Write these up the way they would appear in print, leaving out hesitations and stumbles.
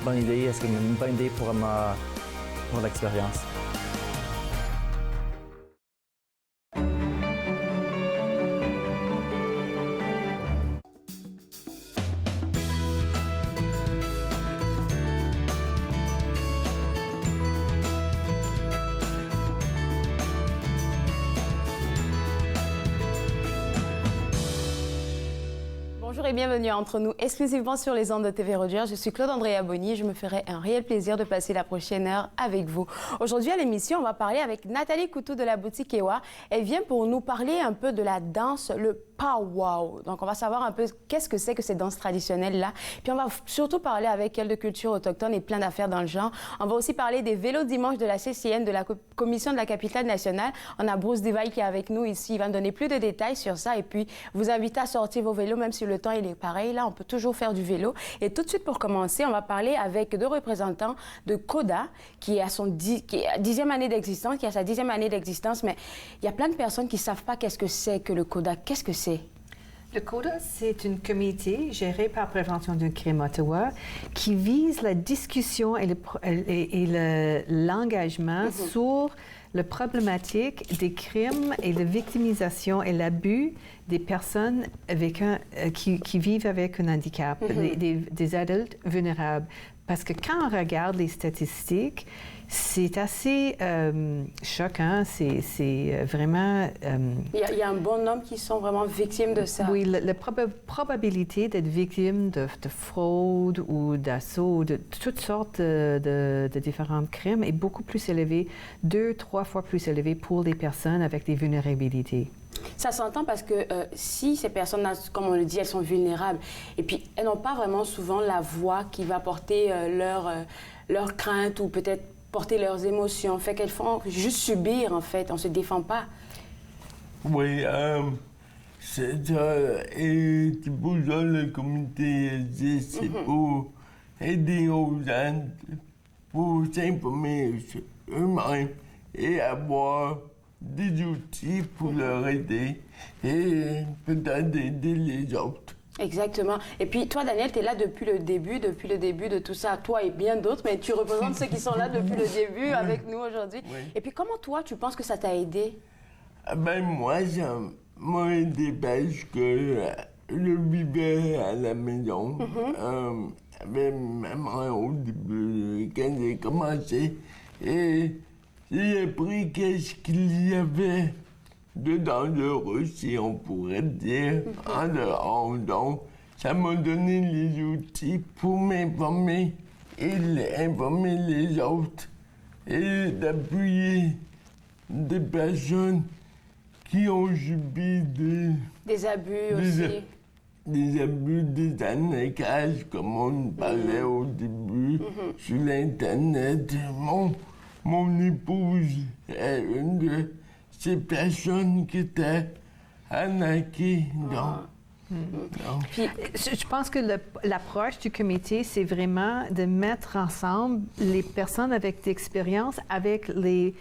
bonne idée? Est-ce que c'est une bonne idée pour l'expérience? Bonjour et bienvenue à Entre nous, exclusivement sur les ondes de TV Rogers. Je suis Claude-Andrea Bonny et je me ferai un réel plaisir de passer la prochaine heure avec vous. Aujourd'hui à l'émission, on va parler avec Nathalie Coutou de la boutique Ewa. Elle vient pour nous parler un peu de la danse, le powwow. Donc on va savoir un peu qu'est-ce que c'est que ces danses traditionnelles-là. Puis on va surtout parler avec elle de culture autochtone et plein d'affaires dans le genre. On va aussi parler des vélos dimanche de la CCN, de la Commission de la capitale nationale. On a Bruce Devaille qui est avec nous ici. Il va nous donner plus de détails sur ça et puis vous inviter à sortir vos vélos, même si le temps il est pareil. Là, on peut toujours faire du vélo. Et tout de suite, pour commencer, on va parler avec deux représentants de CODA, qui a sa 10e année d'existence, mais il y a plein de personnes qui ne savent pas qu'est-ce que c'est que le CODA. Qu'est-ce que c'est? Le CODA, c'est un comité géré par Prévention du crime Ottawa qui vise la discussion et l'engagement sur la problématique des crimes et la victimisation et l'abus des personnes qui vivent avec un handicap, des adultes vulnérables. Parce que quand on regarde les statistiques, c'est assez choquant, c'est vraiment... Il y a un bon nombre qui sont vraiment victimes de ça. Oui, la probabilité d'être victime de fraude ou d'assaut, de toutes sortes de différents crimes est beaucoup plus élevée, 2-3 fois plus élevée pour les personnes avec des vulnérabilités. Ça s'entend parce que si ces personnes-là, comme on le dit, elles sont vulnérables et puis elles n'ont pas vraiment souvent la voix qui va porter leurs craintes ou peut-être porter leurs émotions. Fait qu'elles font juste subir, en fait. On ne se défend pas. Oui, c'est ça. Et c'est pour ça le comité existe. C'est pour aider aux gens, pour s'informer eux-mêmes et avoir des outils pour leur aider et peut-être aider les autres. Exactement. Et puis toi, Daniel, tu es là depuis le début de tout ça, toi et bien d'autres, mais tu représentes ceux qui sont là depuis le début avec nous aujourd'hui. Oui. Et puis comment toi, tu penses que ça t'a aidé? Ben moi, ça m'a aidé parce que je vivais à la maison avec maman au début, quand j'ai commencé, et j'ai appris qu'est-ce qu'il y avait de dangereux, si on pourrait dire, en dehors. Donc, ça m'a donné les outils pour m'informer et informer les autres et d'appuyer des personnes qui ont subi des abus aussi. Des abus, des arnaquages, comme on parlait au début, sur l'Internet. Mon épouse est une de ces personnes qui étaient arnaquées. Puis, je pense que l'approche du comité, c'est vraiment de mettre ensemble les personnes avec d'expérience avec les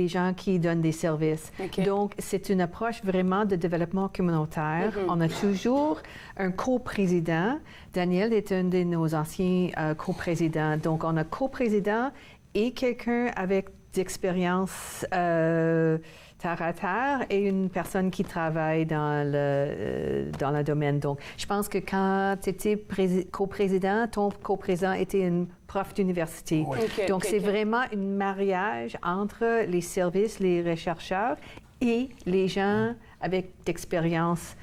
gens qui donnent des services. Okay. Donc, c'est une approche vraiment de développement communautaire. On a toujours un coprésident. Daniel est un de nos anciens coprésidents. Donc, on a coprésident et quelqu'un avec d'expérience terre à terre et une personne qui travaille dans le domaine. Donc, je pense que quand tu étais coprésident, ton coprésident était une prof d'université. Oui. Donc, c'est vraiment un mariage entre les services, les chercheurs et les gens avec d'expérience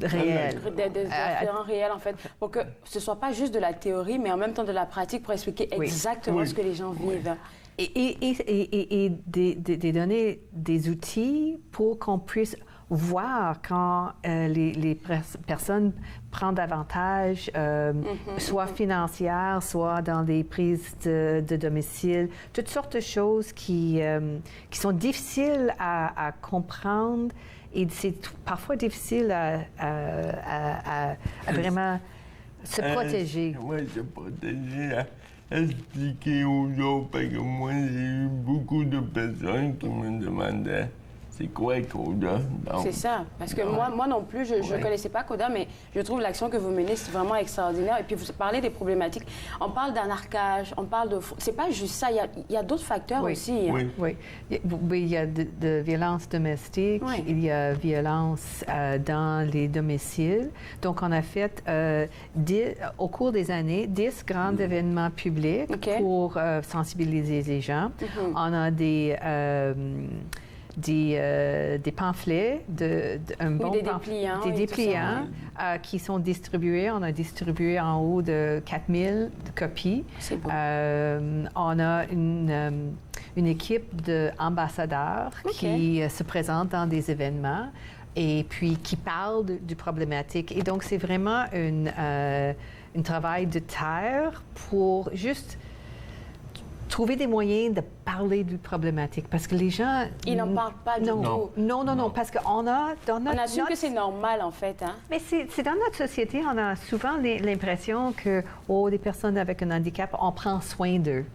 réel. Des référents réels, en fait, pour que ce ne soit pas juste de la théorie, mais en même temps de la pratique pour expliquer exactement ce que les gens vivent. Et de donner des outils pour qu'on puisse voir quand les personnes prennent davantage, soit financières, soit dans des prises de domicile, toutes sortes de choses qui sont difficiles à comprendre. Et c'est parfois difficile à vraiment se protéger. Oui, se protéger, à expliquer aux autres, parce que moi, j'ai eu beaucoup de personnes qui me demandaient c'est quoi CODA. Donc, C'est ça, parce que moi non plus, je ne connaissais pas CODA, mais je trouve l'action que vous menez, c'est vraiment extraordinaire. Et puis, vous parlez des problématiques. On parle d'anarchage, on parle de... C'est pas juste ça, il y a d'autres facteurs aussi. Hein. Oui. Oui. Il y a de violence domestique, Oui. il y a violence dans les domiciles. Donc, on a fait, au cours des années, 10 grands événements publics pour sensibiliser les gens. On a des pamphlets, des dépliants qui sont distribués. On a distribué en haut de 4000 copies. C'est beau. On a une équipe d'ambassadeurs qui se présentent dans des événements et puis qui parlent du problématique. Et donc, c'est vraiment un travail de terre pour juste trouver des moyens de parler du problématique, parce que les gens... Ils n'en parlent pas du tout. Non, parce qu'on a... On assume que c'est normal, en fait. Hein? Mais c'est dans notre société, on a souvent l'impression que, des personnes avec un handicap, on prend soin d'eux.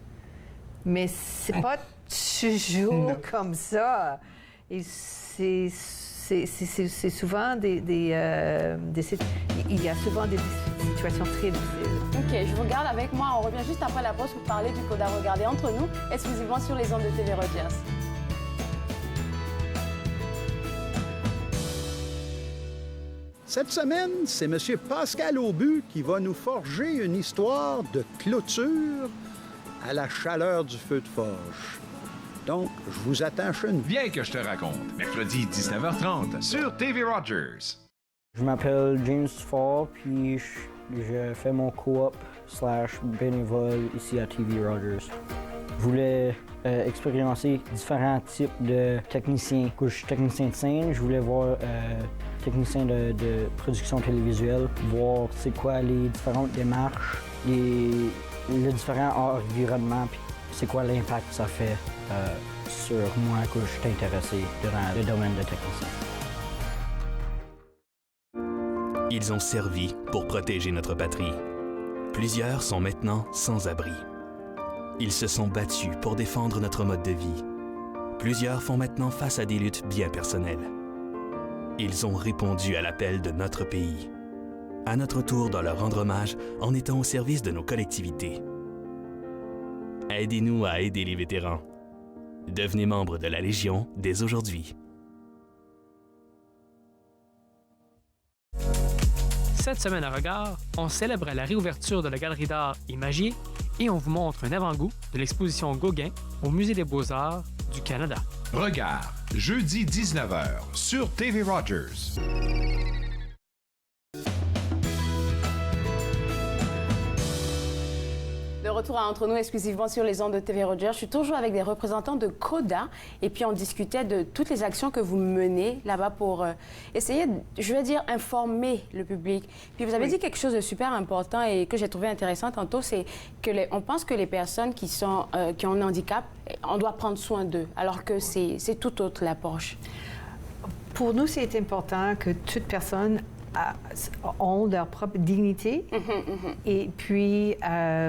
Mais c'est pas toujours comme ça. Et c'est souvent il y a souvent des situations très difficiles. OK, je vous garde avec moi. On revient juste après la pause pour parler du CODA Regardez entre nous, exclusivement sur les ondes de TV Rogers. Cette semaine, c'est M. Pascal Aubu qui va nous forger une histoire de clôture à la chaleur du feu de forge. Donc, je vous attends chez nous. Viens que je te raconte. Mercredi 19h30 sur TV Rogers. Je m'appelle James Fall, puis je fais mon coop / bénévole ici à TV Rogers. Je voulais expérimenter différents types de techniciens. Je suis technicien de scène, je voulais voir technicien de production télévisuelle, voir c'est quoi les différentes démarches, les différents environnements, puis c'est quoi l'impact que ça fait sur moi que je suis intéressé dans le domaine de technicien. Ils ont servi pour protéger notre patrie. Plusieurs sont maintenant sans abri. Ils se sont battus pour défendre notre mode de vie. Plusieurs font maintenant face à des luttes bien personnelles. Ils ont répondu à l'appel de notre pays. À notre tour de leur rendre hommage en étant au service de nos collectivités. Aidez-nous à aider les vétérans. Devenez membre de la Légion dès aujourd'hui. Cette semaine à Regard, on célèbre la réouverture de la Galerie d'art Imagier et on vous montre un avant-goût de l'exposition Gauguin au Musée des Beaux-Arts du Canada. Regard, jeudi 19h sur TV Rogers. De retour à Entre nous, exclusivement sur les ondes de TV Rogers. Je suis toujours avec des représentants de CODA et puis on discutait de toutes les actions que vous menez là-bas pour essayer, je veux dire, informer le public. Puis vous avez dit quelque chose de super important et que j'ai trouvé intéressant tantôt, c'est que on pense que les personnes qui ont un handicap, on doit prendre soin d'eux, alors que c'est tout autre l'approche. Pour nous, c'est important que toute personne ont leur propre dignité et puis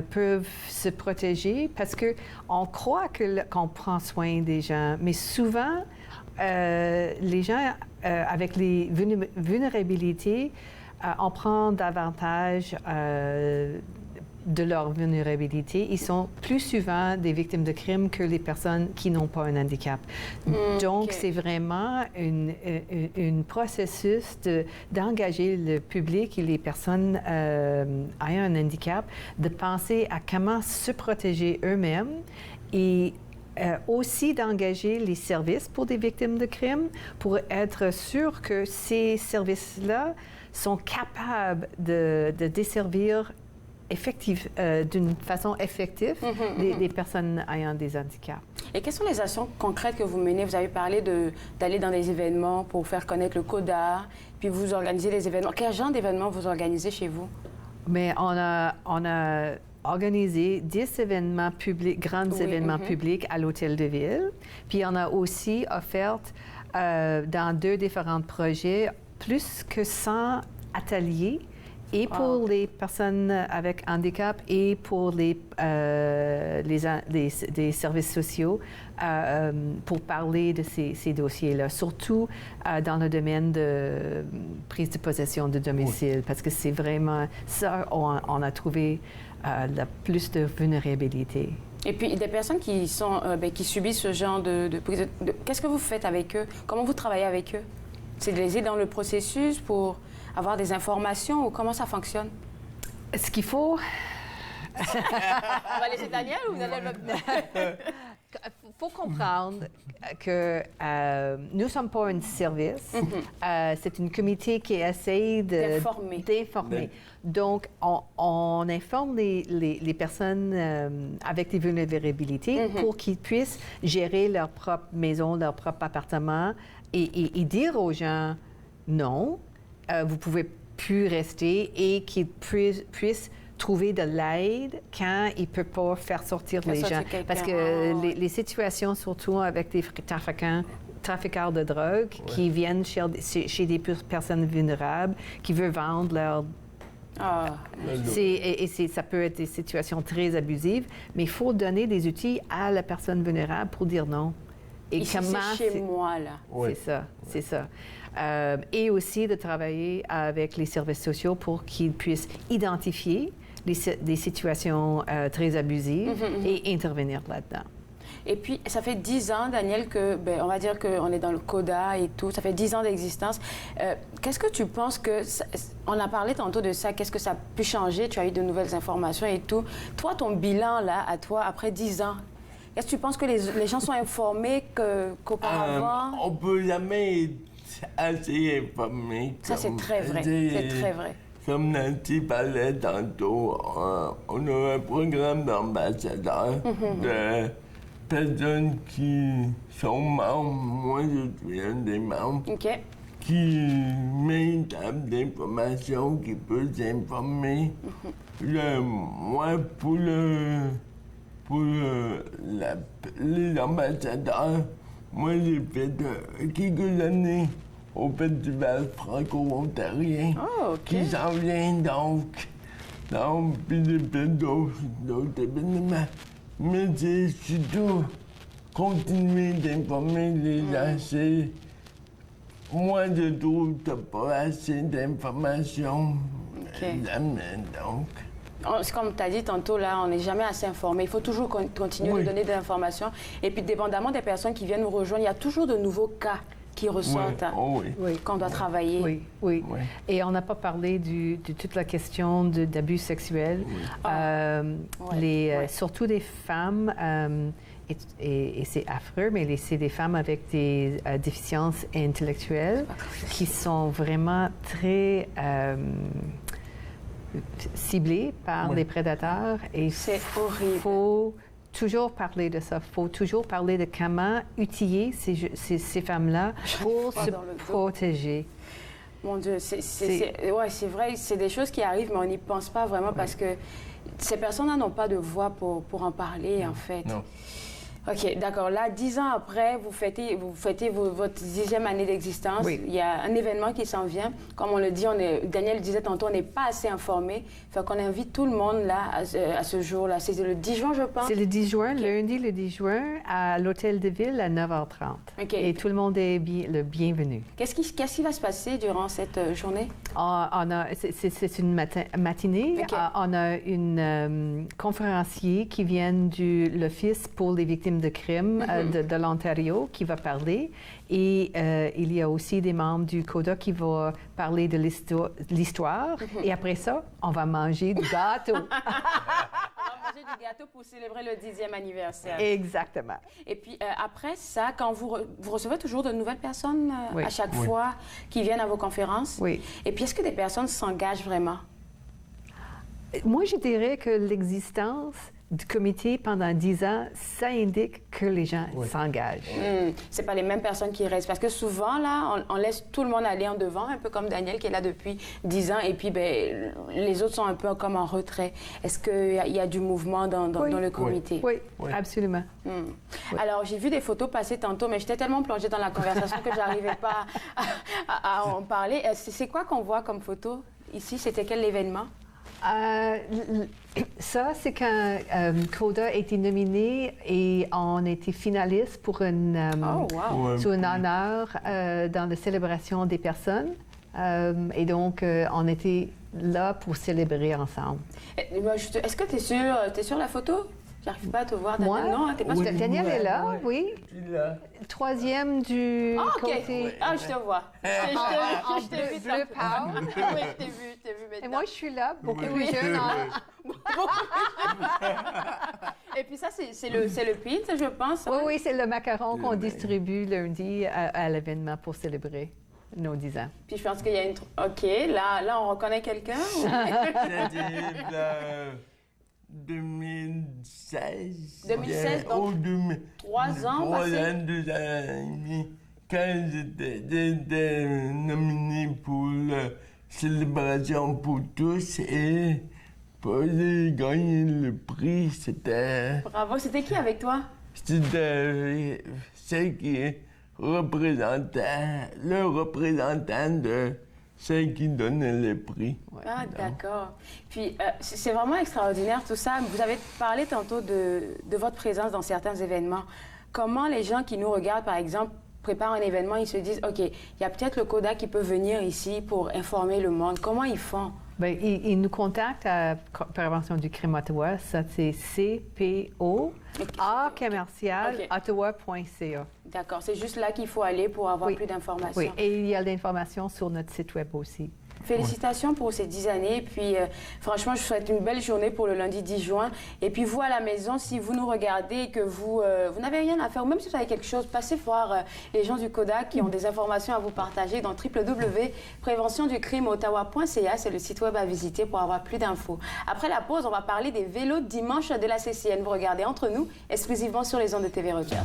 peuvent se protéger parce qu'on croit qu'on prend soin des gens, mais souvent, les gens avec les vulnérabilités, on prend davantage de leur vulnérabilité. Ils sont plus souvent des victimes de crimes que les personnes qui n'ont pas un handicap. Donc, c'est vraiment un processus d'engager le public et les personnes ayant un handicap, de penser à comment se protéger eux-mêmes et aussi d'engager les services pour des victimes de crimes pour être sûr que ces services-là sont capables de desservir d'une façon effective des personnes ayant des handicaps. Et quelles sont les actions concrètes que vous menez? Vous avez parlé d'aller dans des événements pour faire connaître le CODA, puis vous organisez des événements. Quel genre d'événements vous organisez chez vous? Mais on a organisé 10 événements publics, grands événements publics à l'Hôtel de Ville. Puis on a aussi offert dans 2 différents projets plus que 100 ateliers et pour les personnes avec handicap et pour les services sociaux pour parler de ces dossiers-là, surtout dans le domaine de prise de possession de domicile, parce que c'est vraiment ça on a trouvé la plus de vulnérabilité. Et puis, des personnes qui subissent ce genre de prise qu'est-ce que vous faites avec eux? Comment vous travaillez avec eux? C'est de les aider dans le processus pour avoir des informations ou comment ça fonctionne? Ce qu'il faut... On va laisser Daniel ou vous allez le... Il faut comprendre que nous ne sommes pas un service. C'est un comité qui essaie d'informer. Donc, on informe les personnes avec des vulnérabilités pour qu'ils puissent gérer leur propre maison, leur propre appartement et dire aux gens non, vous ne pouvez plus rester et qu'ils puissent trouver de l'aide quand ils ne peuvent pas faire sortir les gens. Parce que les situations, surtout avec des trafiquants de drogue qui viennent chez des personnes vulnérables, qui veulent vendre leur... ça peut être des situations très abusives, mais il faut donner des outils à la personne vulnérable pour dire non. Et ici, c'est chez moi, là. Oui. C'est ça. Et aussi de travailler avec les services sociaux pour qu'ils puissent identifier des situations très abusives et intervenir là-dedans. Et puis, ça fait 10 ans, Daniel, on va dire qu'on est dans le CODA et tout. Ça fait 10 ans d'existence. Qu'est-ce que tu penses on a parlé tantôt de ça. Qu'est-ce que ça a pu changer? Tu as eu de nouvelles informations et tout. Toi, ton bilan, là, à toi, après 10 ans, est-ce que tu penses que les gens sont informés qu'auparavant? On ne peut jamais être assez informé. Ça, c'est très vrai. C'est très vrai. Comme Nancy parlait tantôt, on a un programme d'ambassadeurs, de personnes qui sont membres. Moi, je suis un des membres. Qui met une table d'information, qui peut s'informer. Moi, pour les ambassadeurs, moi, j'ai fait quelques années au Festival franco-ontarien, qui s'en vient donc, puis j'ai fait d'autres événements. Mais c'est surtout continuer d'informer les gens. Moi, je trouve que t'as pas assez d'informations. Donc... Comme tu as dit tantôt, là, on n'est jamais assez informé. Il faut toujours continuer de donner des informations. Et puis, dépendamment des personnes qui viennent nous rejoindre, il y a toujours de nouveaux cas qui ressortent qu'on doit travailler. Oui. Et on n'a pas parlé de toute la question d'abus sexuels. Surtout des femmes, et c'est affreux, mais c'est des femmes avec des déficiences intellectuelles qui sont vraiment très... ciblés par les prédateurs. Et c'est horrible. Il faut toujours parler de ça. Il faut toujours parler de comment utiliser ces femmes-là pour se protéger. Mon Dieu, c'est vrai, c'est des choses qui arrivent, mais on n'y pense pas vraiment parce que ces personnes-là n'ont pas de voix pour en parler, en fait. Non. OK, d'accord. Là, 10 ans après, vous fêtez votre 10e année d'existence. Oui. Il y a un événement qui s'en vient. Comme on le dit, Daniel disait tantôt, on n'est pas assez informé. Fait qu'on invite tout le monde là à ce jour-là. C'est le 10 juin, je pense. C'est le 10 juin, lundi le 10 juin, à l'Hôtel de Ville à 9h30. Okay. Et tout le monde est le bienvenu. Qu'est-ce qui va se passer durant cette journée? C'est une matinée. Okay. On a une conférencier qui vient de l'Office pour les victimes de crimes de l'Ontario qui va parler. Et il y a aussi des membres du CODA qui vont parler de l'histoire. Et après ça, on va manger du gâteau. On va manger du gâteau pour célébrer le 10e anniversaire. Exactement. Et puis après ça, quand vous recevez toujours de nouvelles personnes à chaque fois qui viennent à vos conférences? Oui. Et puis est-ce que des personnes s'engagent vraiment? Moi, je dirais que l'existence du comité pendant 10 ans, ça indique que les gens s'engagent. C'est pas les mêmes personnes qui restent. Parce que souvent, là, on laisse tout le monde aller en devant, un peu comme Daniel qui est là depuis 10 ans, et puis ben, les autres sont un peu comme en retrait. Est-ce qu'il y a du mouvement dans le comité? Oui, absolument. Alors, j'ai vu des photos passer tantôt, mais j'étais tellement plongée dans la conversation que j'arrivais pas à en parler. C'est quoi qu'on voit comme photo ici? C'était quel événement? Ça, c'est quand Coda a été nominé et on a été finaliste pour sur un honneur dans la célébration des personnes. Et donc, on était là pour célébrer ensemble. Est-ce que tu es sur la photo? J'arrive pas à te voir. Moi? Non, t'es pas sur... Daniel est là, oui. Je suis là. Troisième du côté. Ah, je te vois. Je t'ai vu. Bleu pâle. Oui, je t'ai vu maintenant. Et moi, je suis là, beaucoup plus jeune. Et puis ça, c'est le pint, je pense. Oui, c'est le macaron qu'on distribue lundi à l'événement pour célébrer nos 10 ans. Puis je pense qu'il y a une... OK, là, on reconnaît quelqu'un? C'est 2016. 2016, donc 3 ans passés. 2 ans et demi, quand j'étais nominé pour la célébration pour tous et j'ai gagné le prix, c'était... Bravo, c'était qui avec toi? C'était celle qui est le représentant de celle qui donnait le prix. Ah, d'accord. Puis, c'est vraiment extraordinaire tout ça. Vous avez parlé tantôt de votre présence dans certains événements. Comment les gens qui nous regardent, par exemple, préparent un événement, ils se disent, OK, il y a peut-être le CODA qui peut venir ici pour informer le monde. Comment ils font? Bien, ils nous contactent à Prévention du crime Ottawa. Ça, c'est CPO@ottawa.ca. D'accord. C'est juste là qu'il faut aller pour avoir plus d'informations. Oui, et il y a l'information sur notre site Web aussi. Félicitations pour ces 10 années. Puis, franchement, je vous souhaite une belle journée pour le lundi 10 juin. Et puis, vous, à la maison, si vous nous regardez et que vous n'avez rien à faire, ou même si vous avez quelque chose, passez voir les gens du CODA qui ont des informations à vous partager dans www.préventionducrimeottawa.ca. C'est le site web à visiter pour avoir plus d'infos. Après la pause, on va parler des vélos de dimanche de la CCN. Vous regardez Entre nous, exclusivement sur les ondes de TV Rogers.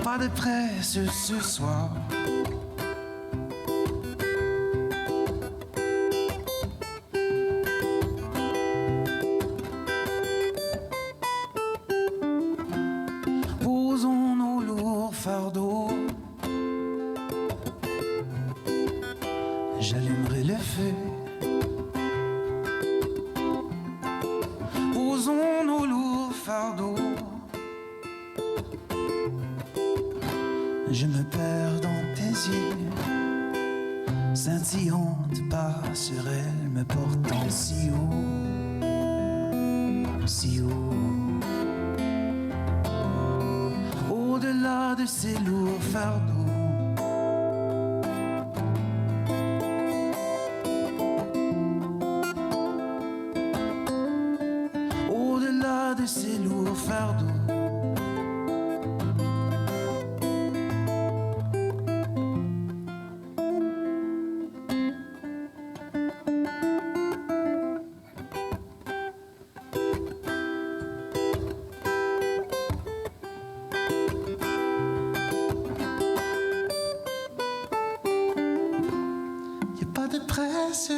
Pas de presse ce soir. Posons nos lourds fardeaux. J'allumerai le feu. Posons nos lourds fardeaux. Je me perds dans tes yeux, scintillante passerelle me portant si haut, si haut. Au-delà de ces lourds fardeaux, au-delà de ces lourds fardeaux.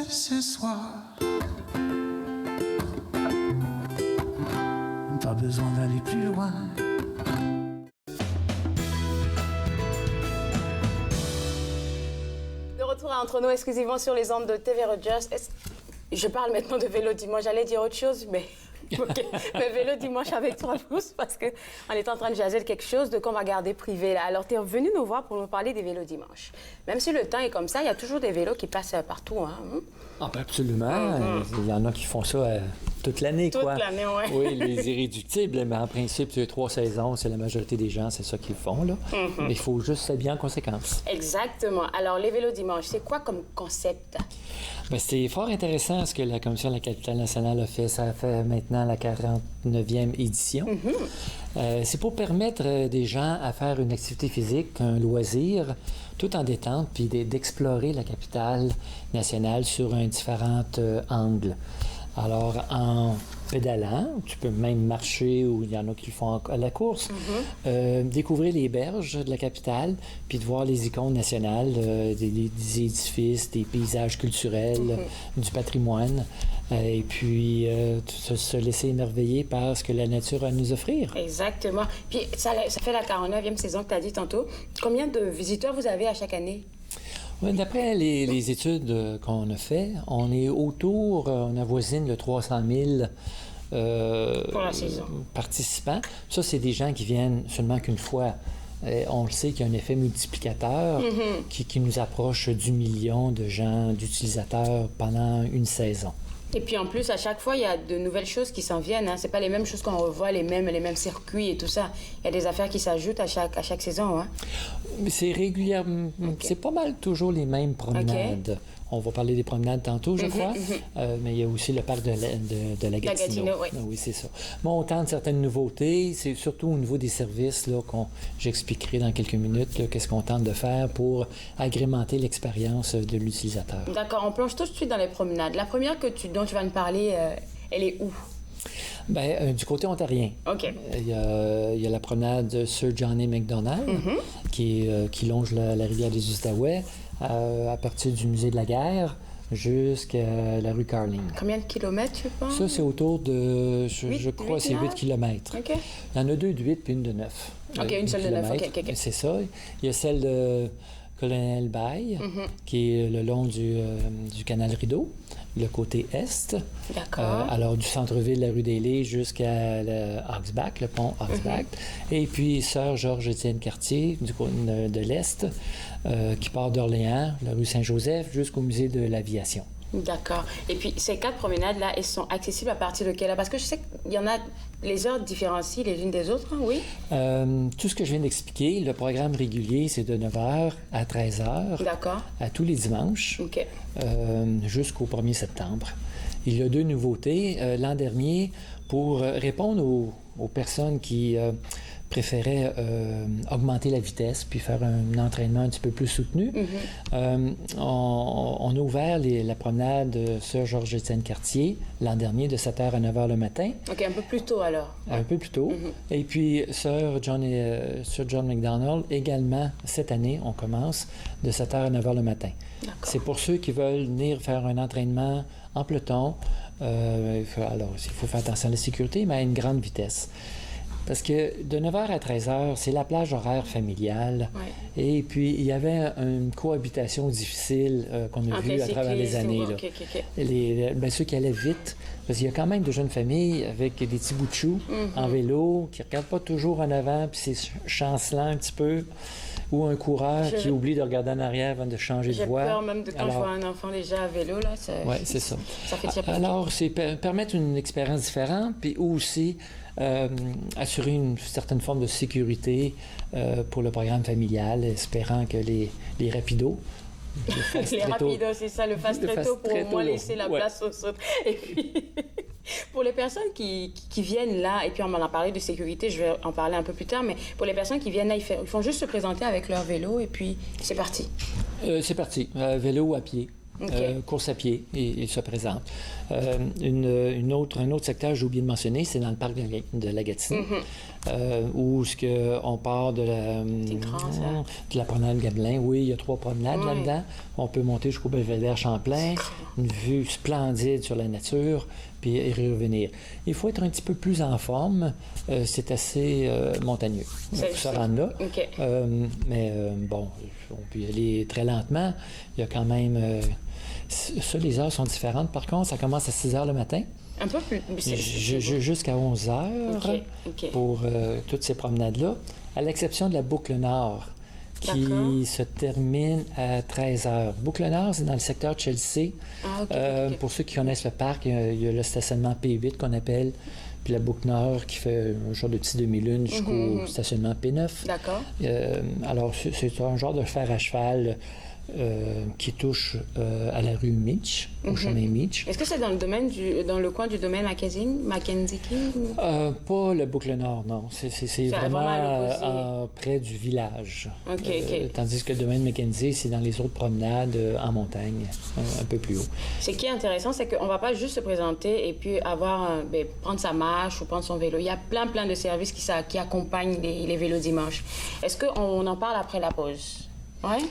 Ce soir, pas besoin d'aller plus loin. De retour à Entre nous, exclusivement sur les ondes de TV Rogers. Je parle maintenant de vélo dimanche. J'allais dire autre chose, mais... Okay. Mais vélo dimanche avec toi, Bruce, parce qu'on est en train de jaser de quelque chose de qu'on va garder privé. Là. Alors, tu es venu nous voir pour nous parler des vélos dimanche. Même si le temps est comme ça, il y a toujours des vélos qui passent partout. Hein? Ah, ben absolument. Il y en a qui font ça toute l'année, quoi. Toute l'année, oui. Oui, les irréductibles, mais en principe, c'est 3 saisons, c'est la majorité des gens, c'est ça qu'ils font, là. Mais il faut juste s'habiller en conséquence. Exactement. Alors, les vélos dimanche, c'est quoi comme concept? Bien, c'est fort intéressant ce que la Commission de la capitale nationale a fait. Ça fait maintenant la 49e édition. C'est pour permettre des gens à faire une activité physique, un loisir, tout en détente, puis d'explorer la capitale nationale sur un différent angle. Alors, en pédalant, tu peux même marcher, ou il y en a qui le font à la course, découvrir les berges de la capitale, puis de voir les icônes nationales, des édifices, des paysages culturels, du patrimoine, et puis se laisser émerveiller par ce que la nature a à nous offrir. Exactement. Puis ça fait la 49e saison que tu as dit tantôt. Combien de visiteurs vous avez à chaque année? D'après les études qu'on a faites, on est autour, on avoisine le 300 000 pour la saison. Participants. Ça, c'est des gens qui viennent seulement qu'une fois. On le sait qu'il y a un effet multiplicateur qui nous approche du million de gens, d'utilisateurs pendant une saison. Et puis en plus, à chaque fois, il y a de nouvelles choses qui s'en viennent. Hein. C'est pas les mêmes choses qu'on revoit, les mêmes circuits et tout ça. Il y a des affaires qui s'ajoutent à chaque saison. Hein. C'est régulièrement, c'est pas mal toujours les mêmes promenades. On va parler des promenades tantôt, je crois, mais il y a aussi le parc de la Gatineau. Oui, c'est ça. Bon, on tente certaines nouveautés, c'est surtout au niveau des services là, j'expliquerai dans quelques minutes là, qu'est-ce qu'on tente de faire pour agrémenter l'expérience de l'utilisateur. D'accord, on plonge tout de suite dans les promenades. La première dont tu vas nous parler, elle est où? Bien, du côté ontarien. OK. Il y a la promenade Sir John A. Macdonald qui longe la rivière des Outaouais à partir du musée de la guerre jusqu'à la rue Carling. Combien de kilomètres, tu penses? Ça, c'est autour de, je crois, c'est 8 kilomètres. OK. Il y en a 2 de 8 puis une de 9. OK, une seule de 9. OK. C'est ça. Il y a celle de Colonel Bay, qui est le long du canal Rideau, le côté est. D'accord. Alors, du centre-ville de la rue des Lys jusqu'à Hawksback, le pont Hawksback. Et puis, Sœur Georges-Étienne Cartier, du côté de l'est, qui part d'Orléans, la rue Saint-Joseph, jusqu'au musée de l'aviation. D'accord. Et puis, ces 4 promenades-là, elles sont accessibles à partir de quelle heure? Parce que je sais qu'il y en a... Les heures différencient les unes des autres, hein, oui? Tout ce que je viens d'expliquer, le programme régulier, c'est de 9h à 13h. D'accord. À tous les dimanches. OK. Jusqu'au 1er septembre. Il y a 2 nouveautés. L'an dernier, pour répondre aux personnes qui préféraient augmenter la vitesse puis faire un entraînement un petit peu plus soutenu, on a ouvert la promenade Sœur Georges-Étienne Cartier l'an dernier de 7h à 9h le matin. OK, un peu plus tôt alors. Un peu plus tôt. Et puis Sir John Macdonald, également, cette année, on commence de 7h à 9h le matin. C'est pour ceux qui veulent venir faire un entraînement en peloton. Alors, il faut faire attention à la sécurité, mais à une grande vitesse. Parce que de 9h à 13h, c'est la plage horaire familiale. Ouais. Et puis, il y avait une cohabitation difficile qu'on a vue à travers les années. Là. Ceux qui allaient vite, parce qu'il y a quand même de jeunes familles avec des petits bouts de chou en vélo, qui ne regardent pas toujours en avant, puis c'est chancelant un petit peu. Ou un coureur qui oublie de regarder en arrière avant de changer de voie. J'ai peur même quand je vois un enfant déjà à vélo. Là, oui, c'est ça. Ça fait Alors, c'est permettre une expérience différente, puis aussi assurer une certaine forme de sécurité pour le programme familial, espérant que les rapidos... Les rapidos, c'est ça, le fast très tôt pour au moins laisser la place aux autres. Et puis, pour les personnes qui viennent là, et puis on m'en a parlé de sécurité, je vais en parler un peu plus tard, mais pour les personnes qui viennent là, ils font juste se présenter avec leur vélo et puis c'est parti. C'est parti, vélo ou à pied. Okay. Course à pied, et se présente. Un autre secteur, j'ai oublié de mentionner, c'est dans le parc de la Gatineau, où on part de la promenade Gamelin. Oui, il y a 3 promenades là-dedans. On peut monter jusqu'au Belvédère Champlain, une vue splendide sur la nature, puis y revenir. Il faut être un petit peu plus en forme. C'est assez montagneux. Il faut se rendre là. Okay. Mais bon, on peut y aller très lentement. Il y a quand même... Ça, les heures sont différentes. Par contre, ça commence à 6h le matin. Un peu plus. Jusqu'à 11h okay. pour toutes ces promenades-là, à l'exception de la boucle nord, qui se termine à 13h. Boucle-Nord, c'est dans le secteur Chelsea. Pour ceux qui connaissent le parc, il y a le stationnement P8 qu'on appelle, puis la Boucle-Nord qui fait un genre de petit demi-lune jusqu'au stationnement P9. D'accord. Alors, c'est un genre de fer à cheval qui touche à la rue Mitch, au chemin Mitch. Est-ce que c'est dans le coin du domaine Mackenzie King? Pas le Boucle-Nord, non. C'est vraiment près du village. Tandis que le domaine Mackenzie, c'est dans les autres promenades en montagne, un peu plus haut. Ce qui est intéressant, c'est qu'on ne va pas juste se présenter et puis prendre sa marche ou prendre son vélo. Il y a plein de services qui accompagnent les vélos dimanche. Est-ce qu'on en parle après la pause? Oui?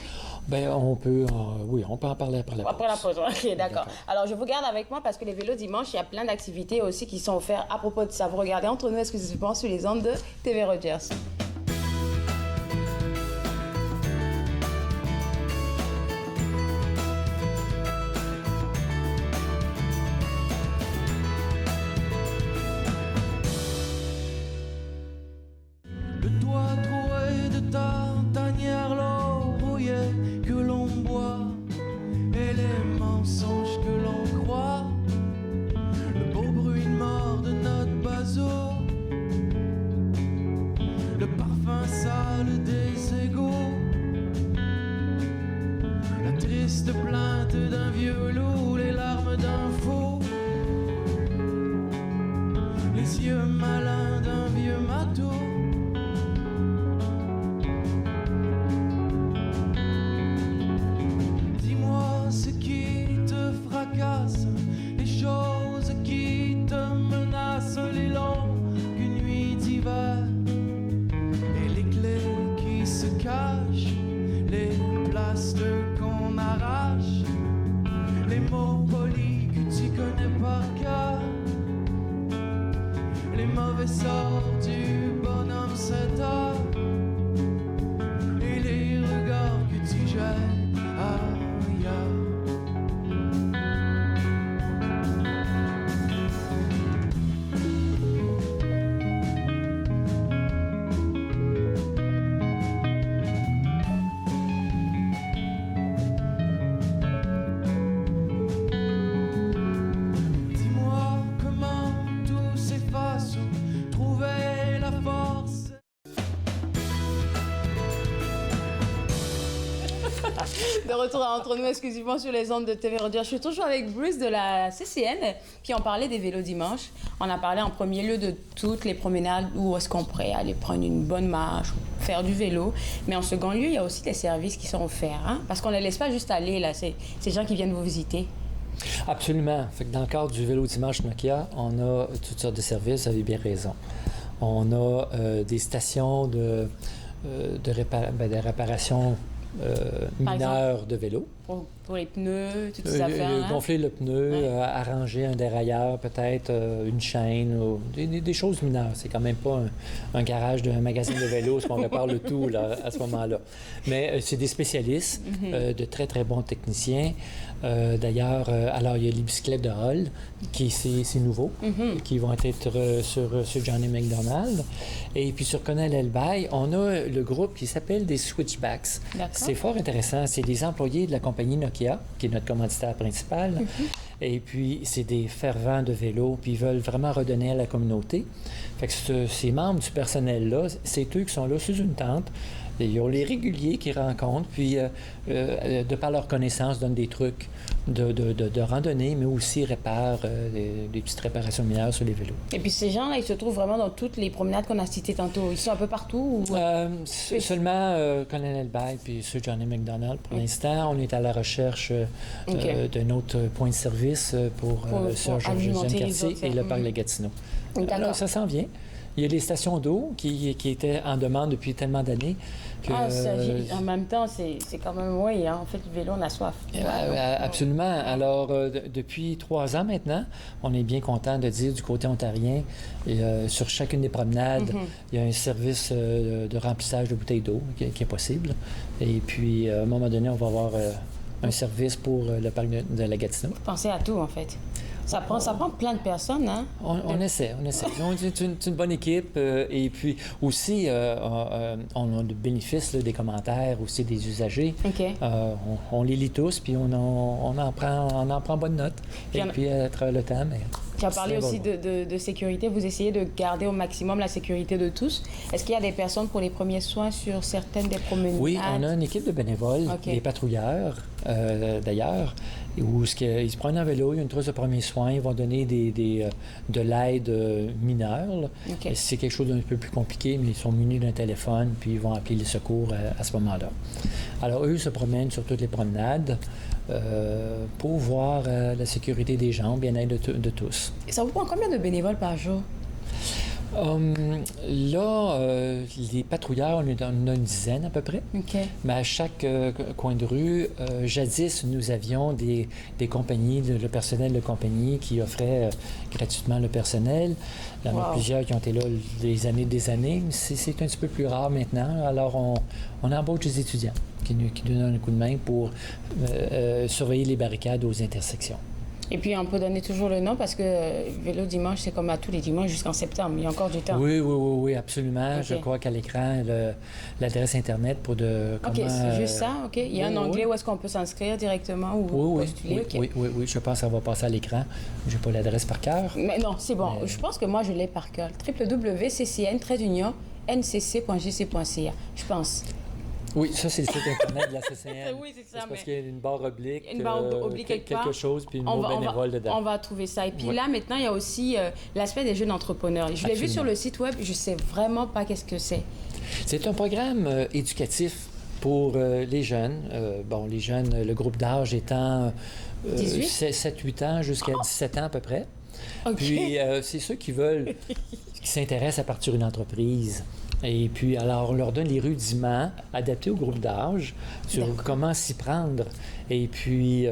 On peut en parler après la pause. Après la pause, ok, d'accord. Alors, je vous garde avec moi parce que les vélos dimanche, il y a plein d'activités aussi qui sont offertes à propos de ça. Vous regardez Entre nous exclusivement sur les ondes de TV Rogers. Le doigt troué de ta tanière, l'eau rouillée que l'on boit et les mensonges que l'on croit, le beau bruit mort de notre baseau, le parfum sale des égouts, la triste plainte d'un vieux loup, les larmes d'un fou, les yeux malins d'un vieux matou. Les choses qui te menacent, les longues nuits d'hiver et les clés qui se cachent, les plastes qu'on arrache, les mots polis que tu connais par cœur, les mauvais sorts du bonhomme 7 heures et les regards que tu jettes ailleurs. De retour à Entre nous exclusivement sur les ondes de TV Rogers. Je suis toujours avec Bruce de la CCN, puis on parlait des vélos dimanche. On a parlé en premier lieu de toutes les promenades où est-ce qu'on pourrait aller prendre une bonne marche, faire du vélo. Mais en second lieu, il y a aussi des services qui sont offerts, hein? Parce qu'on ne les laisse pas juste aller, là. C'est ces gens qui viennent vous visiter. Absolument. Fait que dans le cadre du vélo dimanche Nokia, on a toutes sortes de services, vous avez bien raison. On a des stations de réparation mineure de vélo. Pour les pneus, toutes ces affaires-là. Gonfler le pneu, arranger un dérailleur, peut-être une chaîne, ou des choses mineures. C'est quand même pas un garage d'un magasin de vélo, où on répare le tout là, à ce moment-là. Mais c'est des spécialistes, de très, très bons techniciens. D'ailleurs, alors il y a les bicyclettes de Hall, qui c'est nouveau, qui vont être sur Johnny McDonald. Et puis sur Connell-Elbaï, on a le groupe qui s'appelle des Switchbacks. C'est fort intéressant. C'est des employés de la compagnie Nokia, qui est notre commanditaire principal. Et puis, c'est des fervents de vélo, puis ils veulent vraiment redonner à la communauté. Fait que ces membres du personnel-là, c'est eux qui sont là sous une tente. Et ils ont les réguliers qui rencontrent, puis de par leur connaissance, donnent des trucs de randonnée, mais aussi réparent des petites réparations mineures sur les vélos. Et puis ces gens-là, ils se trouvent vraiment dans toutes les promenades qu'on a citées tantôt. Ils sont un peu partout? Ou... Seulement Connell-Elbaï puis sur Johnny McDonald. Pour l'instant, on est à la recherche d'un autre point de service pour sur Georges-Deuxième-Quartier et le parc de Gatineau. Alors, ça s'en vient. Il y a les stations d'eau qui étaient en demande depuis tellement d'années. En même temps, c'est quand même, oui, hein, en fait, le vélo, on a soif. Absolument. Alors, depuis 3 ans maintenant, on est bien content de dire du côté ontarien, sur chacune des promenades, il y a un service de remplissage de bouteilles d'eau qui est possible. Et puis, à un moment donné, on va avoir un service pour le parc de la Gatineau. Pensez à tout, en fait. Ça prend plein de personnes, hein? On essaie. C'est une bonne équipe. Et puis aussi, on a le bénéfice là, des commentaires, aussi des usagers. OK. On les lit tous, puis on en prend bonne note. Puis et puis, à travers le temps, mais... Tu as parlé aussi de sécurité. Vous essayez de garder au maximum la sécurité de tous. Est-ce qu'il y a des personnes pour les premiers soins sur certaines des promenades? Oui, on a une équipe de bénévoles, des patrouilleurs, d'ailleurs, où ils se prennent en vélo, il y a une trousse de premiers soins, ils vont donner de l'aide mineure. Là. Okay. Et si c'est quelque chose d'un peu plus compliqué, mais ils sont munis d'un téléphone, puis ils vont appeler les secours à ce moment-là. Alors, eux se promènent sur toutes les promenades pour voir la sécurité des gens, bien-être de tous. Et ça vous prend combien de bénévoles par jour? Les patrouilleurs, on en a une dizaine à peu près. OK. Mais à chaque coin de rue, jadis, nous avions des compagnies, le personnel de compagnie qui offrait gratuitement le personnel. Il y en a plusieurs qui ont été là des années. C'est un petit peu plus rare maintenant. Alors, on embauche des étudiants qui nous donnent un coup de main pour surveiller les barricades aux intersections. Et puis, on peut donner toujours le nom parce que Vélo Dimanche, c'est comme à tous les dimanches jusqu'en septembre. Il y a encore du temps. Oui, absolument. Okay. Je crois qu'à l'écran, l'adresse Internet pour de... OK, c'est juste ça, OK. Il y a un onglet où est-ce qu'on peut s'inscrire directement ou postuler? Oui, je pense que ça va passer à l'écran. Je n'ai pas l'adresse par cœur. Mais non, c'est bon. Je pense que moi, je l'ai par cœur. www.ccn-ncc.jc.ca, je pense. Oui, ça, c'est le site Internet de la CCN. Oui, c'est ça. C'est parce qu'il y a une barre oblique, quelque chose, puis le mot bénévole dedans. On va trouver ça. Et puis là, maintenant, il y a aussi l'aspect des jeunes entrepreneurs. Je l'ai vu sur le site web, je ne sais vraiment pas qu'est-ce que c'est. C'est un programme éducatif pour les jeunes. Les jeunes, le groupe d'âge étant 7-8 ans jusqu'à 17 ans à peu près. Okay. Puis, c'est ceux qui s'intéressent à partir d'une entreprise. Et puis, alors, on leur donne les rudiments adaptés au groupe d'âge sur comment s'y prendre. Et puis,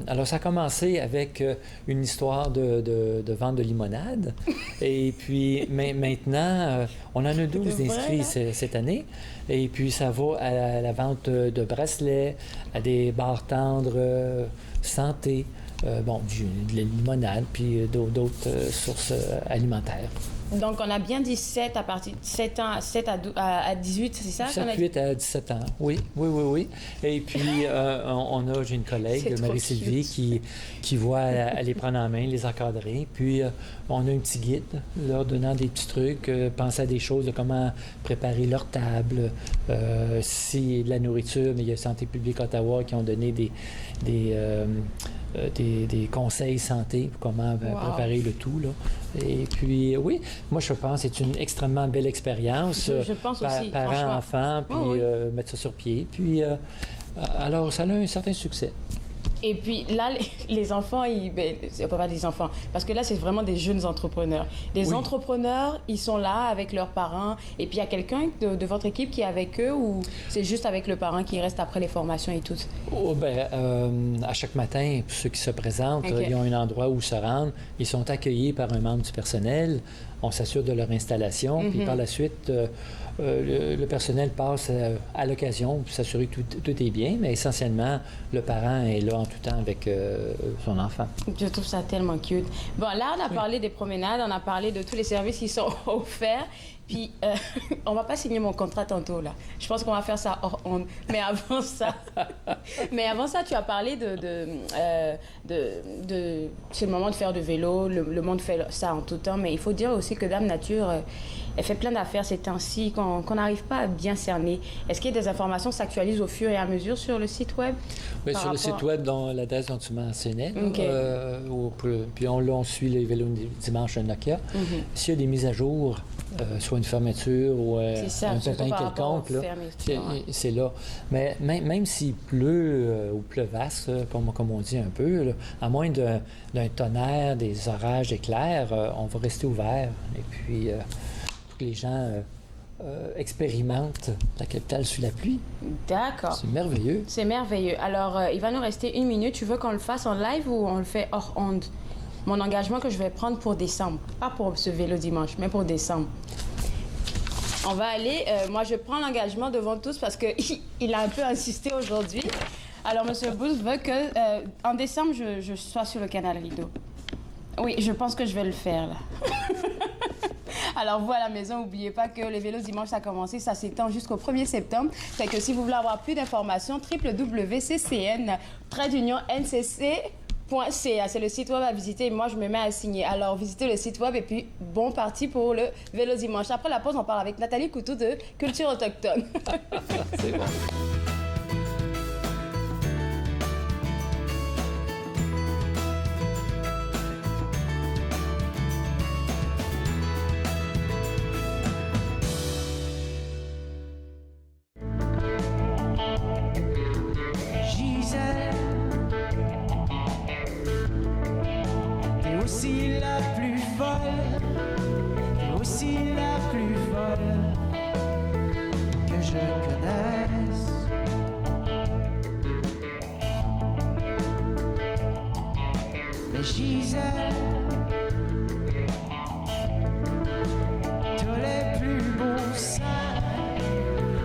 alors, ça a commencé avec une histoire de vente de limonade. Et puis, maintenant, on en a 12 inscrits cette année. Et puis, ça va à la vente de bracelets, à des barres tendres, santé, de la limonade, puis d'autres sources alimentaires. Donc, on a bien dit 7 à partir de 7 ans, 7 à 18, c'est ça? 7-8 à 17 ans, oui. Et puis, j'ai une collègue, Marie-Sylvie, qui voit aller prendre en main, les encadrer. Puis, on a un petit guide leur donnant des petits trucs, penser à des choses de comment préparer leur table, si de la nourriture, mais il y a Santé publique Ottawa qui ont donné des conseils santé pour comment préparer le tout. Là. Et puis, oui, moi, je pense que c'est une extrêmement belle expérience. Je pense aussi, parents, enfants, puis mettre ça sur pied. Puis, alors, ça a un certain succès. Et puis là, les enfants, c'est pas des enfants, parce que là, c'est vraiment des jeunes entrepreneurs. Des entrepreneurs, ils sont là avec leurs parents, et puis il y a quelqu'un de votre équipe qui est avec eux, ou c'est juste avec le parent qui reste après les formations et tout? À chaque matin, pour ceux qui se présentent, ils ont un endroit où se rendre. Ils sont accueillis par un membre du personnel. On s'assure de leur installation, puis par la suite, le personnel passe à l'occasion pour s'assurer que tout est bien, mais essentiellement, le parent est là en tout temps avec son enfant. Je trouve ça tellement cute. Bon, là, on a parlé des promenades, on a parlé de tous les services qui sont offerts. Puis, on va pas signer mon contrat tantôt, là. Je pense qu'on va faire ça hors onde. Mais avant ça, tu as parlé c'est le moment de faire du vélo. Le monde fait ça en tout temps. Mais il faut dire aussi que Dame Nature, elle fait plein d'affaires ces temps-ci qu'on n'arrive pas à bien cerner. Est-ce qu'il y a des informations qui s'actualisent au fur et à mesure sur le site web? Sur le site web, dans l'adresse dont tu mentionnais, puis on suit les vélos dimanche à Nokia. S'il y a des mises à jour, soit une fermeture ou un pépin quelconque, c'est là. Mais même s'il pleut ou pleuvasse, comme on dit un peu, là, à moins d'un tonnerre, des orages, éclairs, on va rester ouvert. Et puis, pour que les gens expérimentent la capitale sous la pluie. D'accord. C'est merveilleux. C'est merveilleux. Alors, il va nous rester 1 minute. Tu veux qu'on le fasse en live ou on le fait hors onde? Mon engagement que je vais prendre pour décembre. Pas pour ce vélo dimanche, mais pour décembre. On va aller... moi, je prends l'engagement devant tous parce qu'il a un peu insisté aujourd'hui. Alors, M. Booth veut que, en décembre, je sois sur le canal Rideau. Oui, je pense que je vais le faire, là. Alors, vous à la maison, n'oubliez pas que les vélos dimanche, ça a commencé, ça s'étend jusqu'au 1er septembre. Fait que si vous voulez avoir plus d'informations, www.ccn-ncc.ca. C'est le site web à visiter et moi, je me mets à signer. Alors, visitez le site web et puis, bon parti pour le vélo dimanche. Après la pause, on parle avec Nathalie Coutu de Culture autochtone. C'est bon. T'es aussi la plus folle, t'es aussi la plus folle que je connaisse. Mais Gisèle, t'as les plus beaux seins,